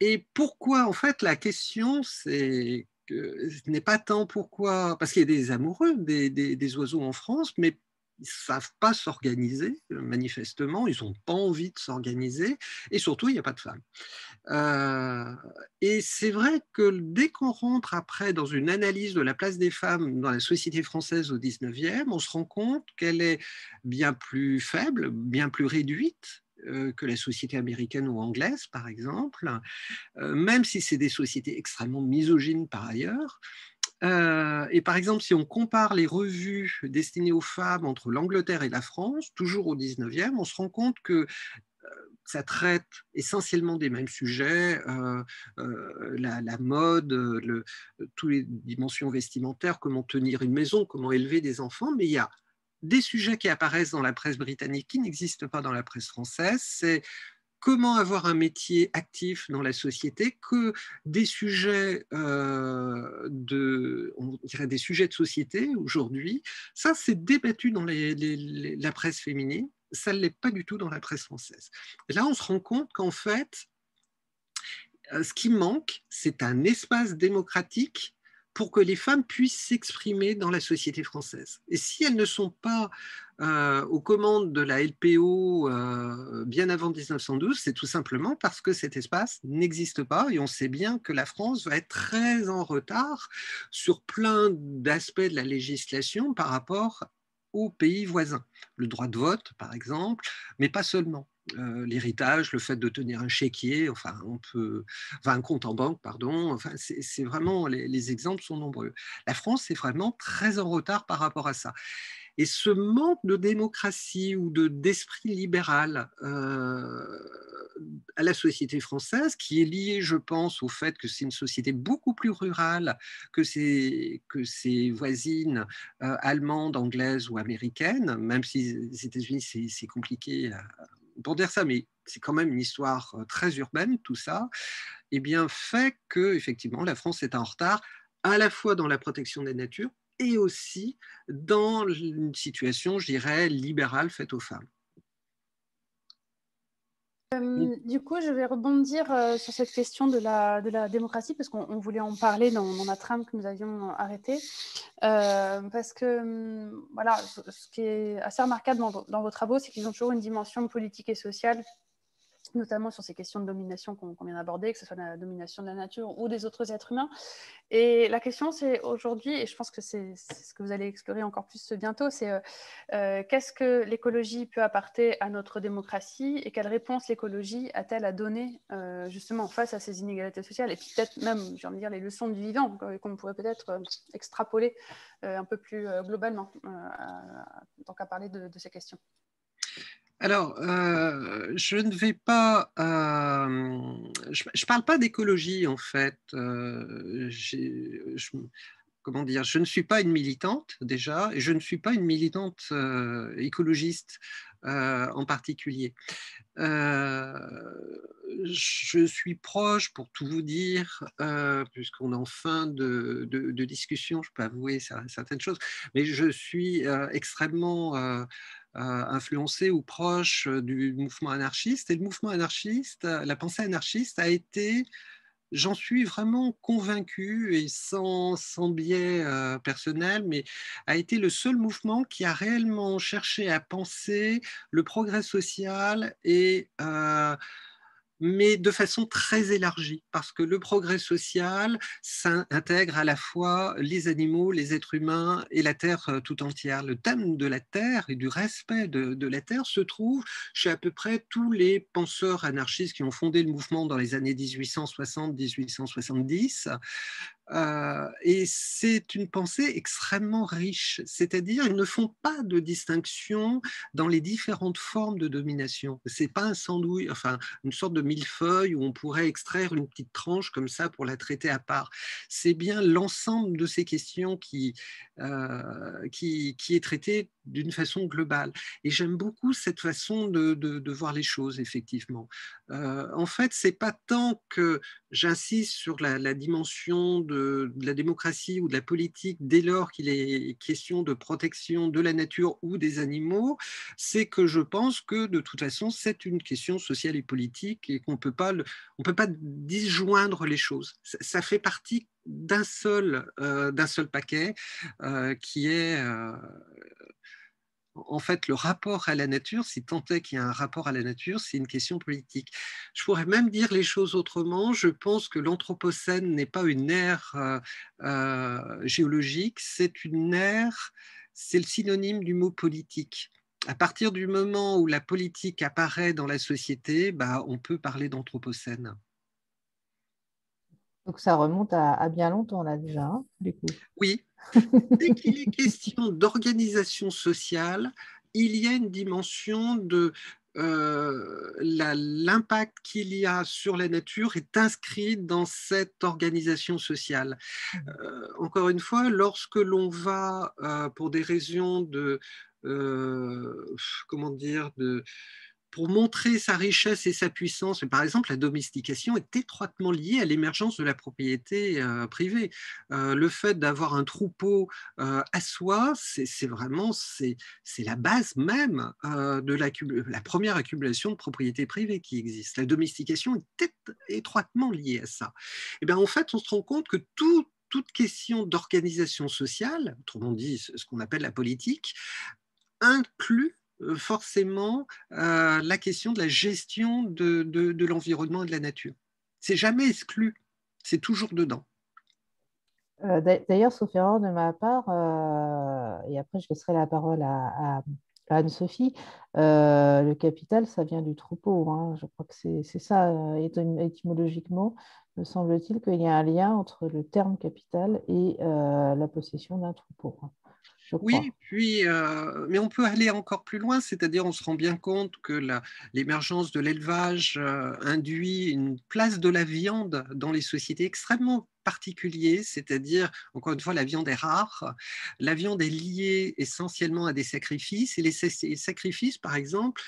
Et pourquoi, en fait, la question, c'est que ce n'est pas tant pourquoi, parce qu'il y a des amoureux des oiseaux en France, mais Ils ne savent pas s'organiser, manifestement, ils n'ont pas envie de s'organiser, et surtout, il n'y a pas de femmes. Et c'est vrai que dès qu'on rentre après dans une analyse de la place des femmes dans la société française au 19e, on se rend compte qu'elle est bien plus faible, bien plus réduite que la société américaine ou anglaise, par exemple, même si c'est des sociétés extrêmement misogynes par ailleurs. Et par exemple, si on compare les revues destinées aux femmes entre l'Angleterre et la France, toujours au 19e, on se rend compte que ça traite essentiellement des mêmes sujets, la mode, toutes les dimensions vestimentaires, comment tenir une maison, comment élever des enfants, mais il y a des sujets qui apparaissent dans la presse britannique qui n'existent pas dans la presse française. C'est comment avoir un métier actif dans la société, que des sujets on dirait des sujets de société aujourd'hui, ça c'est débattu dans la presse féminine, ça ne l'est pas du tout dans la presse française. Et là, on se rend compte qu'en fait, ce qui manque, c'est un espace démocratique pour que les femmes puissent s'exprimer dans la société française. Et si elles ne sont pas aux commandes de la LPO bien avant 1912, c'est tout simplement parce que cet espace n'existe pas, et on sait bien que la France va être très en retard sur plein d'aspects de la législation par rapport aux pays voisins. Le droit de vote, par exemple, mais pas seulement. L'héritage, le fait de tenir un chéquier, un compte en banque, pardon, enfin, c'est vraiment, les exemples sont nombreux. La France est vraiment très en retard par rapport à ça. Et ce manque de démocratie ou d'esprit libéral à la société française, qui est lié, je pense, au fait que c'est une société beaucoup plus rurale que ses voisines allemandes, anglaises ou américaines, même si les États-Unis, c'est compliqué pour dire ça, mais c'est quand même une histoire très urbaine, tout ça, et bien fait que, effectivement, la France est en retard, à la fois dans la protection de la nature et aussi dans une situation, je dirais, libérale faite aux femmes. Du coup, je vais rebondir sur cette question de la démocratie, parce qu'on voulait en parler dans la trame que nous avions arrêtée. Parce que, voilà, ce qui est assez remarquable dans vos travaux, c'est qu'ils ont toujours une dimension politique et sociale, notamment sur ces questions de domination qu'on vient d'aborder, que ce soit la domination de la nature ou des autres êtres humains. Et la question, c'est aujourd'hui, et je pense que c'est ce que vous allez explorer encore plus bientôt, c'est qu'est-ce que l'écologie peut apporter à notre démocratie, et quelle réponse l'écologie a-t-elle à donner justement face à ces inégalités sociales, et puis peut-être même, j'ai envie de dire, les leçons du vivant qu'on pourrait peut-être extrapoler un peu plus globalement, tant qu'à parler de ces questions. Alors, je ne vais pas... je parle pas d'écologie, en fait. Comment dire, je ne suis pas une militante, déjà, et je ne suis pas une militante écologiste en particulier. Je suis proche, pour tout vous dire, puisqu'on est en fin de discussion, je peux avouer certaines choses, mais je suis extrêmement influencé ou proche du mouvement anarchiste. Et le mouvement anarchiste, la pensée anarchiste a été, j'en suis vraiment convaincu, et sans biais personnel, mais a été le seul mouvement qui a réellement cherché à penser le progrès social, mais de façon très élargie, parce que le progrès social, ça intègre à la fois les animaux, les êtres humains et la Terre tout entière. Le thème de la Terre et du respect de la Terre se trouve chez à peu près tous les penseurs anarchistes qui ont fondé le mouvement dans les années 1860-1870. Et c'est une pensée extrêmement riche, c'est-à-dire ils ne font pas de distinction dans les différentes formes de domination. C'est pas un sandwich, enfin une sorte de millefeuille où on pourrait extraire une petite tranche comme ça pour la traiter à part. C'est bien l'ensemble de ces questions qui est traité d'une façon globale. Et j'aime beaucoup cette façon de voir les choses, effectivement. En fait, c'est pas tant que j'insiste sur la dimension de la démocratie ou de la politique dès lors qu'il est question de protection de la nature ou des animaux, c'est que je pense que de toute façon, c'est une question sociale et politique, et qu'on peut pas disjoindre les choses. Ça fait partie d'un seul paquet qui est en fait, le rapport à la nature, si tant est qu'il y a un rapport à la nature, c'est une question politique. Je pourrais même dire les choses autrement. Je pense que l'Anthropocène n'est pas une ère géologique, c'est une ère, c'est le synonyme du mot politique. À partir du moment où la politique apparaît dans la société, bah, on peut parler d'Anthropocène. Donc ça remonte à bien longtemps là déjà, hein, du coup. Oui, dès qu'il est question d'organisation sociale, il y a une dimension de l'impact qu'il y a sur la nature est inscrit dans cette organisation sociale. Encore une fois, lorsque l'on va pour des raisons comment dire, pour montrer sa richesse et sa puissance, par exemple, la domestication est étroitement liée à l'émergence de la propriété privée. Le fait d'avoir un troupeau à soi, c'est vraiment la base même de la première accumulation de propriété privée qui existe. La domestication est étroitement liée à ça. Et bien, en fait, on se rend compte que toute question d'organisation sociale, autrement dit ce qu'on appelle la politique, inclut forcément la question de la gestion de l'environnement et de la nature. C'est jamais exclu, c'est toujours dedans. D'ailleurs, sauf erreur de ma part, et après je laisserai la parole à Anne-Sophie, le capital, ça vient du troupeau, hein. Je crois que c'est ça, étymologiquement, me semble-t-il qu'il y a un lien entre le terme capital et la possession d'un troupeau, hein, je Oui, crois. puis, mais on peut aller encore plus loin, c'est-à-dire on se rend bien compte que l'émergence de l'élevage induit une place de la viande dans les sociétés extrêmement particulier, c'est-à-dire, encore une fois, la viande est rare, la viande est liée essentiellement à des sacrifices, et les sacrifices, par exemple,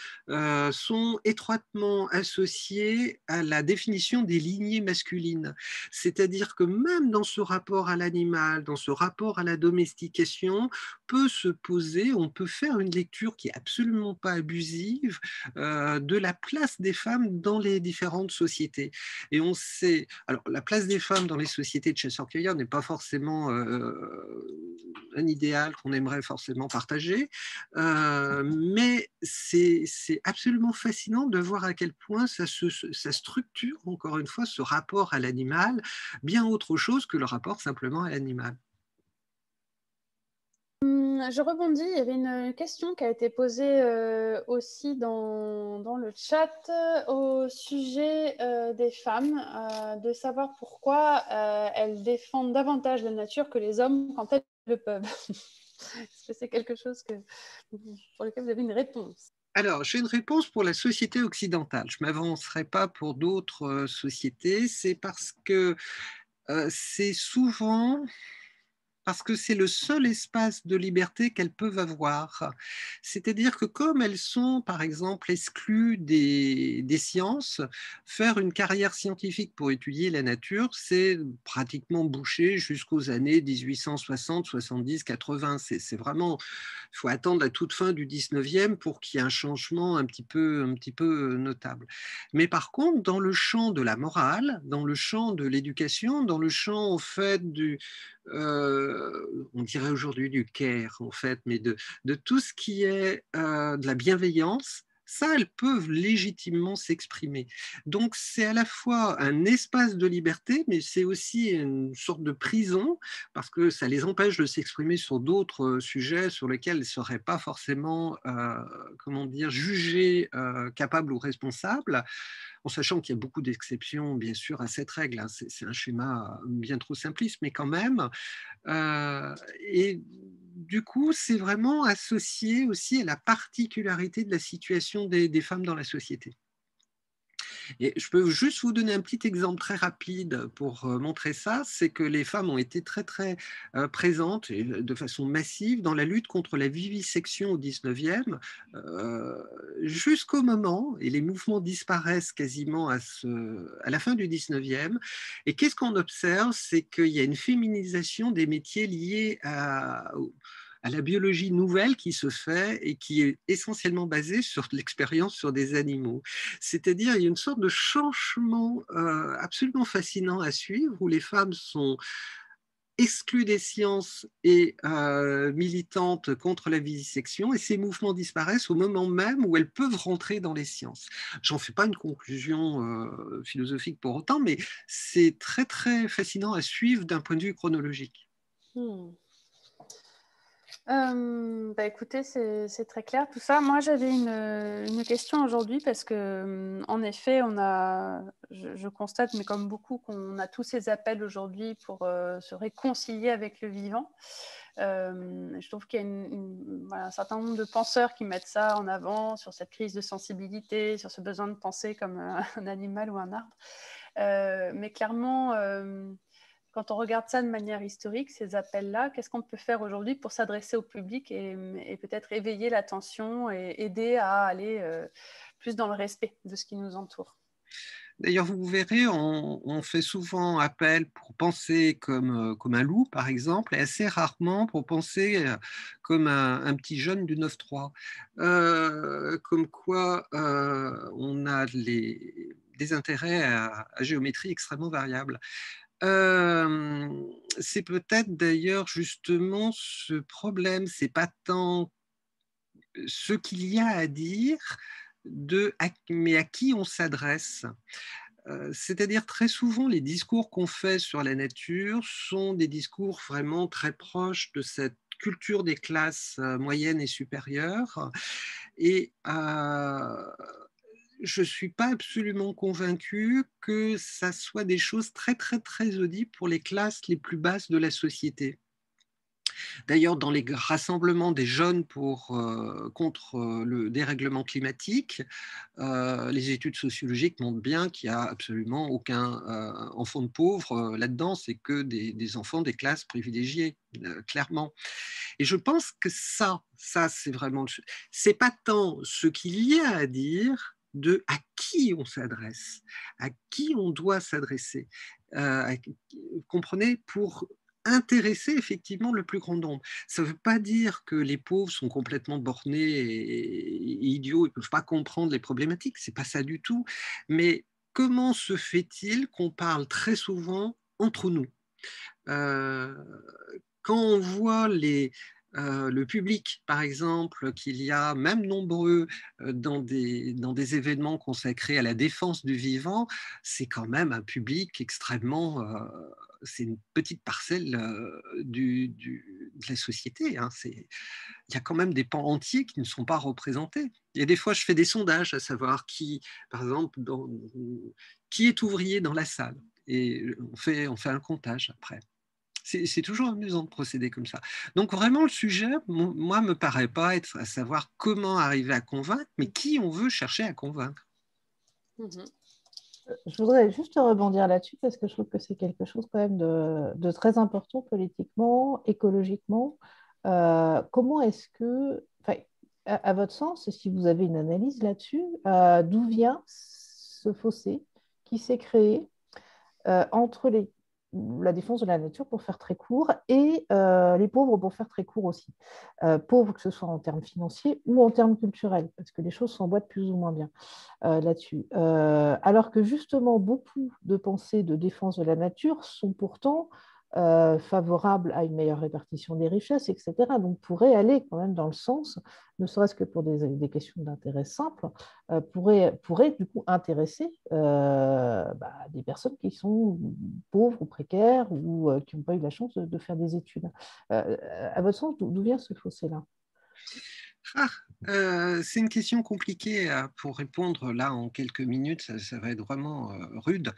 sont étroitement associés à la définition des lignées masculines. C'est-à-dire que même dans ce rapport à l'animal, dans ce rapport à la domestication, peut se poser, on peut faire une lecture qui est absolument pas abusive de la place des femmes dans les différentes sociétés. Et on sait, alors la place des femmes dans les sociétés de chasseurs-cueilleurs n'est pas forcément un idéal qu'on aimerait forcément partager, mais c'est absolument fascinant de voir à quel point ça structure, encore une fois, ce rapport à l'animal, bien autre chose que le rapport simplement à l'animal. Je rebondis, il y avait une question qui a été posée aussi dans le chat au sujet des femmes, de savoir pourquoi elles défendent davantage la nature que les hommes quand elles le peuvent. Est-ce que c'est quelque chose pour lequel vous avez une réponse? Alors, j'ai une réponse pour la société occidentale. Je ne m'avancerai pas pour d'autres sociétés. C'est parce que c'est souvent... parce que c'est le seul espace de liberté qu'elles peuvent avoir. C'est-à-dire que comme elles sont, par exemple, exclues des sciences, faire une carrière scientifique pour étudier la nature, c'est pratiquement bouché jusqu'aux années 1860, 70, 80. C'est vraiment, il faut attendre la toute fin du 19e pour qu'il y ait un changement un petit peu notable. Mais par contre, dans le champ de la morale, dans le champ de l'éducation, dans le champ, en fait, on dirait aujourd'hui du care, en fait, mais de tout ce qui est de la bienveillance, ça, elles peuvent légitimement s'exprimer. Donc, c'est à la fois un espace de liberté, mais c'est aussi une sorte de prison, parce que ça les empêche de s'exprimer sur d'autres sujets sur lesquels elles ne seraient pas forcément, comment dire, jugées capables ou responsables, en sachant qu'il y a beaucoup d'exceptions, bien sûr, à cette règle. Hein. C'est un schéma bien trop simpliste, mais quand même. Et du coup, c'est vraiment associé aussi à la particularité de la situation des femmes dans la société. Et je peux juste vous donner un petit exemple très rapide pour montrer ça, c'est que les femmes ont été très très présentes et de façon massive dans la lutte contre la vivisection au 19e, jusqu'au moment, et les mouvements disparaissent quasiment à la fin du 19e, et qu'est-ce qu'on observe, c'est qu'il y a une féminisation des métiers liés à la biologie nouvelle qui se fait et qui est essentiellement basée sur l'expérience sur des animaux. C'est-à-dire, il y a une sorte de changement absolument fascinant à suivre où les femmes sont exclues des sciences et militantes contre la vivisection, et ces mouvements disparaissent au moment même où elles peuvent rentrer dans les sciences. J'en fais pas une conclusion philosophique pour autant, mais c'est très très fascinant à suivre d'un point de vue chronologique. Bah écoutez, c'est très clair tout ça. Moi, j'avais une question aujourd'hui parce que, en effet, je constate, mais comme beaucoup, qu'on a tous ces appels aujourd'hui pour se réconcilier avec le vivant. Je trouve qu'il y a voilà, un certain nombre de penseurs qui mettent ça en avant sur cette crise de sensibilité, sur ce besoin de penser comme un animal ou un arbre. Mais clairement, quand on regarde ça de manière historique, ces appels-là, qu'est-ce qu'on peut faire aujourd'hui pour s'adresser au public et peut-être éveiller l'attention et aider à aller plus dans le respect de ce qui nous entoure? D'ailleurs, vous verrez, on fait souvent appel pour penser comme un loup, par exemple, et assez rarement pour penser comme un petit jeune du 9-3. Comme quoi, on a des intérêts à géométrie extrêmement variables. C'est peut-être d'ailleurs justement ce problème, c'est pas tant ce qu'il y a à dire, mais à qui on s'adresse. C'est-à-dire très souvent, les discours qu'on fait sur la nature sont des discours vraiment très proches de cette culture des classes moyennes et supérieures. Et je ne suis pas absolument convaincue que ça soit des choses très, très, très audibles pour les classes les plus basses de la société. D'ailleurs, dans les rassemblements des jeunes contre le dérèglement climatique, les études sociologiques montrent bien qu'il n'y a absolument aucun enfant de pauvre là-dedans, c'est que des enfants des classes privilégiées, clairement. Et je pense que ça c'est vraiment... C'est pas tant ce qu'il y a à dire de à qui on s'adresse, à qui on doit s'adresser. Comprenez, pour intéresser effectivement le plus grand nombre. Ça ne veut pas dire que les pauvres sont complètement bornés et idiots, ils ne peuvent pas comprendre les problématiques, c'est pas ça du tout. Mais comment se fait-il qu'on parle très souvent entre nous? Quand on voit le public, par exemple, qu'il y a, même nombreux, dans des événements consacrés à la défense du vivant, c'est quand même un public extrêmement... c'est une petite parcelle de la société. Hein. Il y a quand même des pans entiers qui ne sont pas représentés. Il y a des fois, je fais des sondages à savoir qui, par exemple, qui est ouvrier dans la salle. Et on fait un comptage après. C'est toujours amusant de procéder comme ça. Donc vraiment, le sujet, moi, me paraît pas être à savoir comment arriver à convaincre, mais qui on veut chercher à convaincre. Je voudrais juste rebondir là-dessus parce que je trouve que c'est quelque chose quand même de très important politiquement, écologiquement. Comment est-ce que, à votre sens, si vous avez une analyse là-dessus, d'où vient ce fossé qui s'est créé entre la défense de la nature, pour faire très court, et les pauvres, pour faire très court aussi. Pauvres, que ce soit en termes financiers ou en termes culturels, parce que les choses s'emboîtent plus ou moins bien là-dessus. Alors que justement, beaucoup de pensées de défense de la nature sont pourtant favorables à une meilleure répartition des richesses, etc. Donc pourraient aller quand même dans le sens, ne serait-ce que pour des questions d'intérêt simple, pourraient du coup intéresser des personnes qui sont pauvres ou précaires ou qui n'ont pas eu la chance de faire des études. À votre sens, d'où vient ce fossé-là? C'est une question compliquée pour répondre là en quelques minutes, ça va être vraiment rude.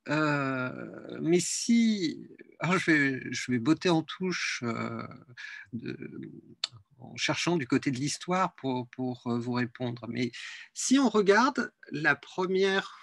Mais si... Alors je vais botter en touche en cherchant du côté de l'histoire pour vous répondre. Mais si on regarde la première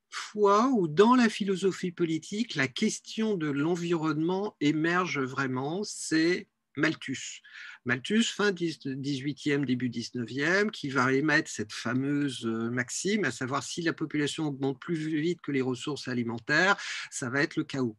fois où dans la philosophie politique, la question de l'environnement émerge vraiment, c'est Malthus. Malthus, fin 18e, début 19e, qui va émettre cette fameuse maxime, à savoir si la population augmente plus vite que les ressources alimentaires, ça va être le chaos.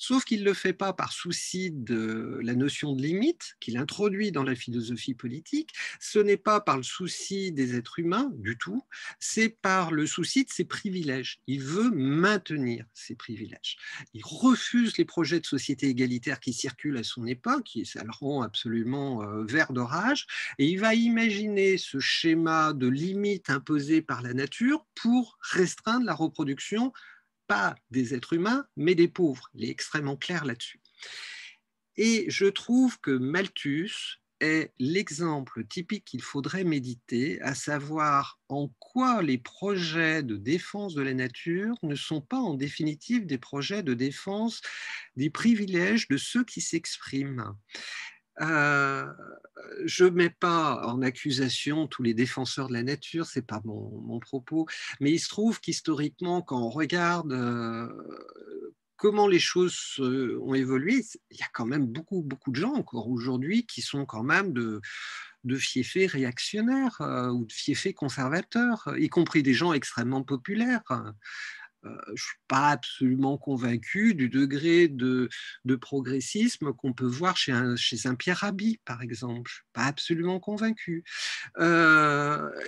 Sauf qu'il ne le fait pas par souci de la notion de limite qu'il introduit dans la philosophie politique, ce n'est pas par le souci des êtres humains du tout, c'est par le souci de ses privilèges. Il veut maintenir ses privilèges. Il refuse les projets de société égalitaire qui circulent à son époque, qui ça le rend absolument vert de rage, et il va imaginer ce schéma de limite imposé par la nature pour restreindre la reproduction, pas des êtres humains, mais des pauvres. Il est extrêmement clair là-dessus. Et je trouve que Malthus est l'exemple typique qu'il faudrait méditer, à savoir en quoi les projets de défense de la nature ne sont pas en définitive des projets de défense des privilèges de ceux qui s'expriment. Je ne mets pas en accusation tous les défenseurs de la nature, ce n'est pas mon propos, mais il se trouve qu'historiquement, quand on regarde comment les choses ont évolué, il y a quand même beaucoup de gens encore aujourd'hui qui sont quand même de fiefés réactionnaires ou de fiefés conservateurs, y compris des gens extrêmement populaires. Je ne suis pas absolument convaincu du degré de progressisme qu'on peut voir chez un Pierre Rabhi, par exemple. Je ne suis pas absolument convaincu.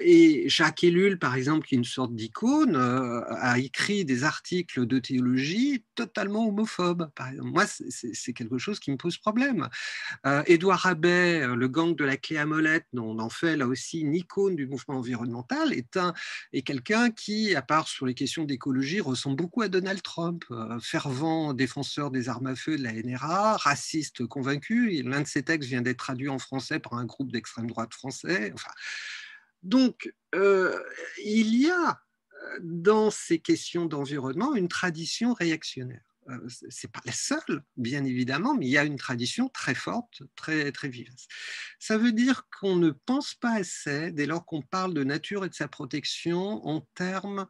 Et Jacques Ellul, par exemple, qui est une sorte d'icône, a écrit des articles de théologie totalement homophobes. Par exemple. Moi, c'est quelque chose qui me pose problème. Édouard Abbey, le gang de la clé à molette, dont on en fait là aussi une icône du mouvement environnemental, est quelqu'un qui, à part sur les questions d'écologie, ressemble beaucoup à Donald Trump, fervent défenseur des armes à feu de la NRA, raciste convaincu. L'un de ses textes vient d'être traduit en français par un groupe d'extrême droite français. Enfin, donc, il y a dans ces questions d'environnement une tradition réactionnaire. Ce n'est pas la seule, bien évidemment, mais il y a une tradition très forte, très vivace. Ça veut dire qu'on ne pense pas assez, dès lors qu'on parle de nature et de sa protection, en termes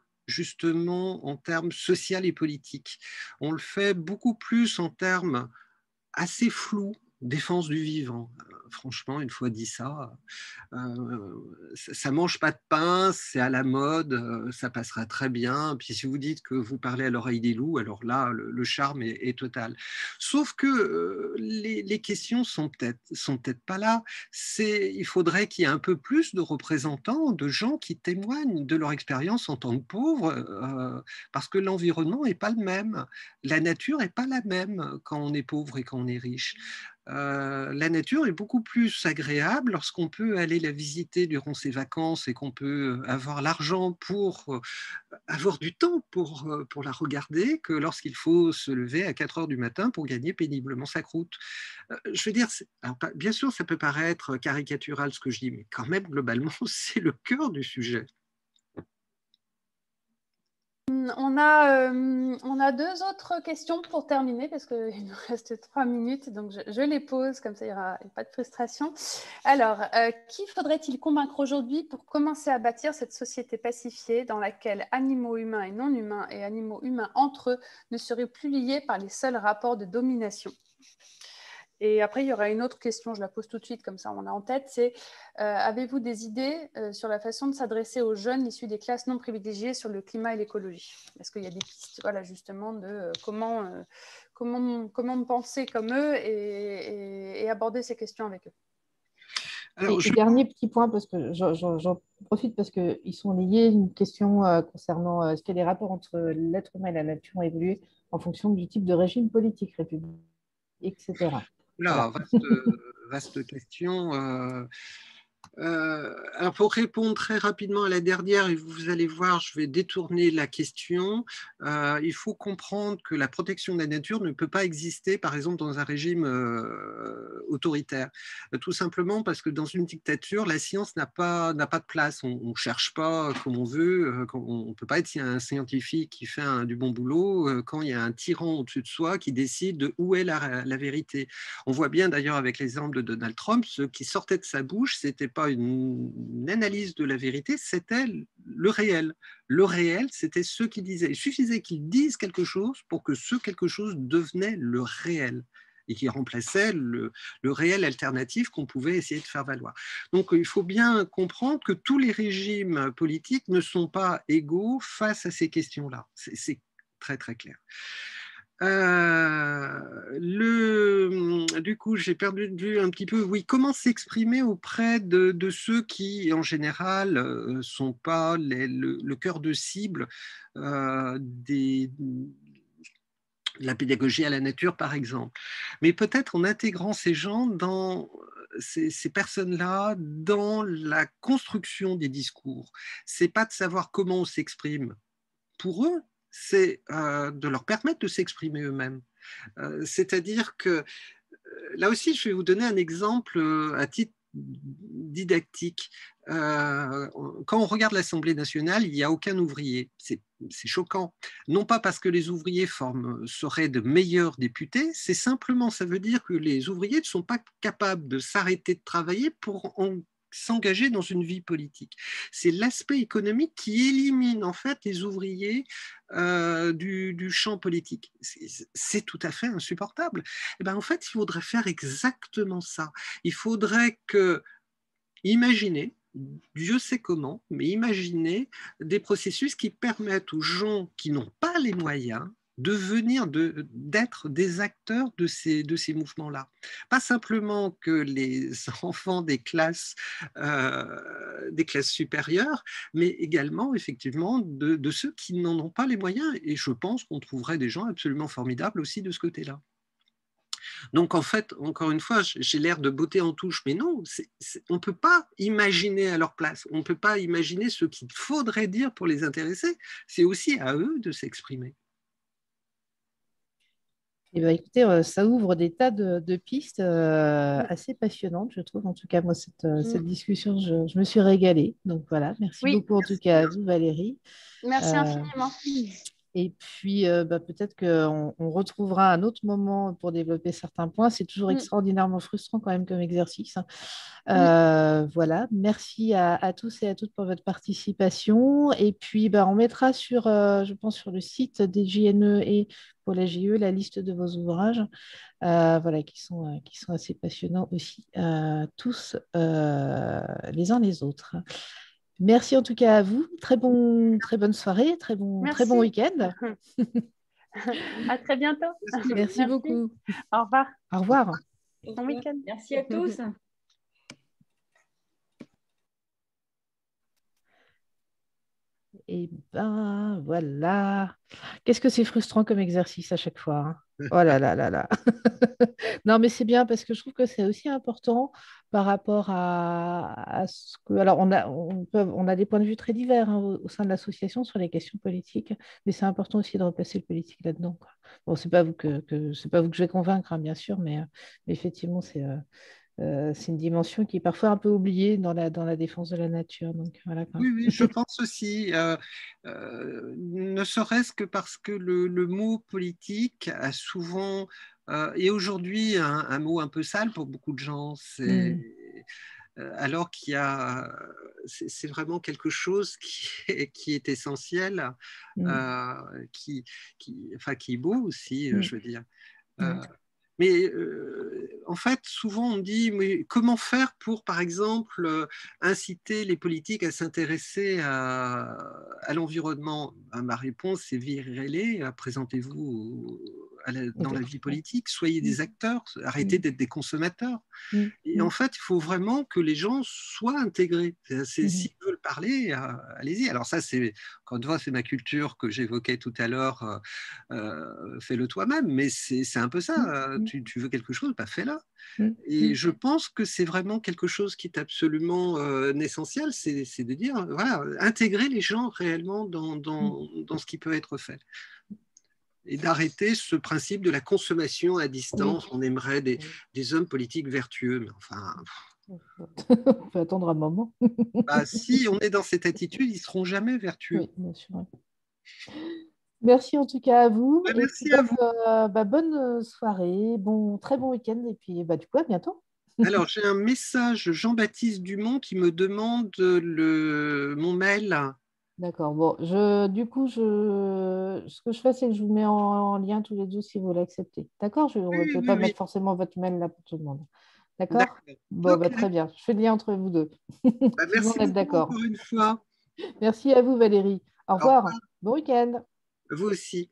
social et politiques. On le fait beaucoup plus en termes assez flous, défense du vivant. Franchement, une fois dit ça, ça mange pas de pain, c'est à la mode, ça passera très bien. Puis si vous dites que vous parlez à l'oreille des loups, alors là, le charme est total. Sauf que les questions sont peut-être pas là. Il faudrait qu'il y ait un peu plus de représentants, de gens qui témoignent de leur expérience en tant que pauvres, parce que l'environnement n'est pas le même. La nature n'est pas la même quand on est pauvre et quand on est riche. La nature est beaucoup plus agréable lorsqu'on peut aller la visiter durant ses vacances et qu'on peut avoir l'argent pour avoir du temps pour la regarder que lorsqu'il faut se lever à 4 heures du matin pour gagner péniblement sa croûte. Je veux dire, alors, bien sûr, ça peut paraître caricatural ce que je dis, mais quand même, globalement, c'est le cœur du sujet. On a deux autres questions pour terminer parce qu'il nous reste 3 minutes, donc je les pose, comme ça il n'y aura pas de frustration. Alors, qui faudrait-il convaincre aujourd'hui pour commencer à bâtir cette société pacifiée dans laquelle animaux humains et non humains et animaux humains entre eux ne seraient plus liés par les seuls rapports de domination ? Et après, il y aura une autre question, je la pose tout de suite, comme ça on a en tête, c'est avez-vous des idées sur la façon de s'adresser aux jeunes issus des classes non privilégiées sur le climat et l'écologie ? Est-ce qu'il y a des pistes, voilà, justement, de comment penser comme eux et aborder ces questions avec eux ? Alors, dernier petit point, parce que j'en profite parce qu'ils sont liés, une question concernant est-ce qu'il y a des rapports entre l'être humain et la nature ont évolué en fonction du type de régime politique, républicain, etc. Là, Voilà. vaste question. Alors pour répondre très rapidement à la dernière, et vous allez voir, je vais détourner la question. Il faut comprendre que la protection de la nature ne peut pas exister, par exemple, dans un régime autoritaire. Tout simplement parce que dans une dictature, la science n'a pas de place. On ne cherche pas comme on veut. On ne peut pas être un scientifique qui fait du bon boulot quand il y a un tyran au-dessus de soi qui décide de où est la vérité. On voit bien d'ailleurs avec l'exemple de Donald Trump, ce qui sortait de sa bouche, c'était pas une analyse de la vérité, c'était le réel. Le réel, c'était ce qu'il disait. Il suffisait qu'il dise quelque chose pour que ce quelque chose devenait le réel et qui remplaçait le réel alternatif qu'on pouvait essayer de faire valoir. Donc il faut bien comprendre que tous les régimes politiques ne sont pas égaux face à ces questions-là. C'est très très clair. Du coup, j'ai perdu de vue un petit peu, oui, comment s'exprimer auprès de ceux qui, en général, sont pas le cœur de cible de la pédagogie à la nature, par exemple. Mais peut-être en intégrant ces gens ces personnes-là dans la construction des discours. C'est pas de savoir comment on s'exprime. Pour eux, c'est de leur permettre de s'exprimer eux-mêmes. C'est-à-dire que là aussi, je vais vous donner un exemple à titre didactique. Quand on regarde l'Assemblée nationale, il n'y a aucun ouvrier. C'est choquant. Non pas parce que les ouvriers seraient de meilleurs députés, c'est simplement, ça veut dire que les ouvriers ne sont pas capables de s'arrêter de travailler pour s'engager dans une vie politique. C'est l'aspect économique qui élimine en fait les ouvriers du champ politique. C'est tout à fait insupportable. Et ben, en fait, il faudrait faire exactement ça. Il faudrait imaginer, Dieu sait comment, mais imaginer des processus qui permettent aux gens qui n'ont pas les moyens d'être des acteurs de ces mouvements-là. Pas simplement que les enfants des classes supérieures, mais également effectivement de ceux qui n'en ont pas les moyens. Et je pense qu'on trouverait des gens absolument formidables aussi de ce côté-là. Donc en fait, encore une fois, j'ai l'air de botter en touche, mais non, on ne peut pas imaginer à leur place, on ne peut pas imaginer ce qu'il faudrait dire pour les intéresser, c'est aussi à eux de s'exprimer. Eh ben, écoutez, ça ouvre des tas de pistes assez passionnantes, je trouve. En tout cas, moi, cette discussion, je me suis régalée. Donc voilà, merci Oui, beaucoup en tout cas à vous, Valérie. merci Euh, infiniment. Et puis, peut-être qu'on retrouvera un autre moment pour développer certains points. C'est toujours extraordinairement frustrant quand même comme exercice, hein. Voilà, merci à tous et à toutes pour votre participation. Et puis, on mettra je pense, sur le site des JNE et pour la JE, la liste de vos ouvrages, voilà, qui sont assez passionnants aussi, tous les uns les autres. Merci en tout cas à vous. Très bonne soirée, très bon week-end. À très bientôt. Merci beaucoup. Au revoir. Au revoir. Bon week-end. Merci à tous. Et ben voilà. Qu'est-ce que c'est frustrant comme exercice à chaque fois, hein. Oh là là là là. Non, mais c'est bien parce que je trouve que c'est aussi important par rapport à ce que. Alors, on a des points de vue très divers, hein, au sein de l'association sur les questions politiques, mais c'est important aussi de replacer le politique là-dedans, quoi. Bon, c'est pas vous c'est pas vous que je vais convaincre, hein, bien sûr, mais effectivement, c'est une dimension qui est parfois un peu oubliée dans la défense de la nature. Donc, voilà, quoi. Oui, je pense aussi, ne serait-ce que parce que le mot politique a souvent, et aujourd'hui, un mot un peu sale pour beaucoup de gens. Alors c'est vraiment quelque chose qui est essentiel, qui est beau aussi, je veux dire. Mais en fait, souvent on me dit, mais comment faire pour, par exemple, inciter les politiques à s'intéresser à l'environnement? Ma réponse, c'est virez-les, présentez-vous dans la vie politique, soyez des acteurs, arrêtez d'être des consommateurs. Et en fait, il faut vraiment que les gens soient intégrés. S'ils veulent parler, allez-y. Alors ça, encore une fois, c'est ma culture que j'évoquais tout à l'heure, fais-le toi-même, mais c'est un peu ça. Tu veux quelque chose, fais-le. Et je pense que c'est vraiment quelque chose qui est absolument essentiel, c'est de dire, voilà, intégrer les gens réellement dans ce qui peut être fait. Et d'arrêter ce principe de la consommation à distance. On aimerait des hommes politiques vertueux, mais enfin... On peut attendre un moment. Si on est dans cette attitude, ils ne seront jamais vertueux. Oui, bien sûr. Merci en tout cas à vous. Merci à vous. Bonne soirée, très bon week-end et puis du coup à bientôt. Alors j'ai un message Jean-Baptiste Dumont qui me demande mon mail. D'accord. Bon, du coup, ce que je fais, c'est que je vous mets en lien tous les deux si vous l'acceptez. D'accord? Je ne vais pas mettre forcément votre mail là pour tout le monde. D'accord? Bon, très bien. Je fais le lien entre vous deux. Merci beaucoup encore une fois. Merci à vous, Valérie. Au revoir. Bon week-end. Vous aussi.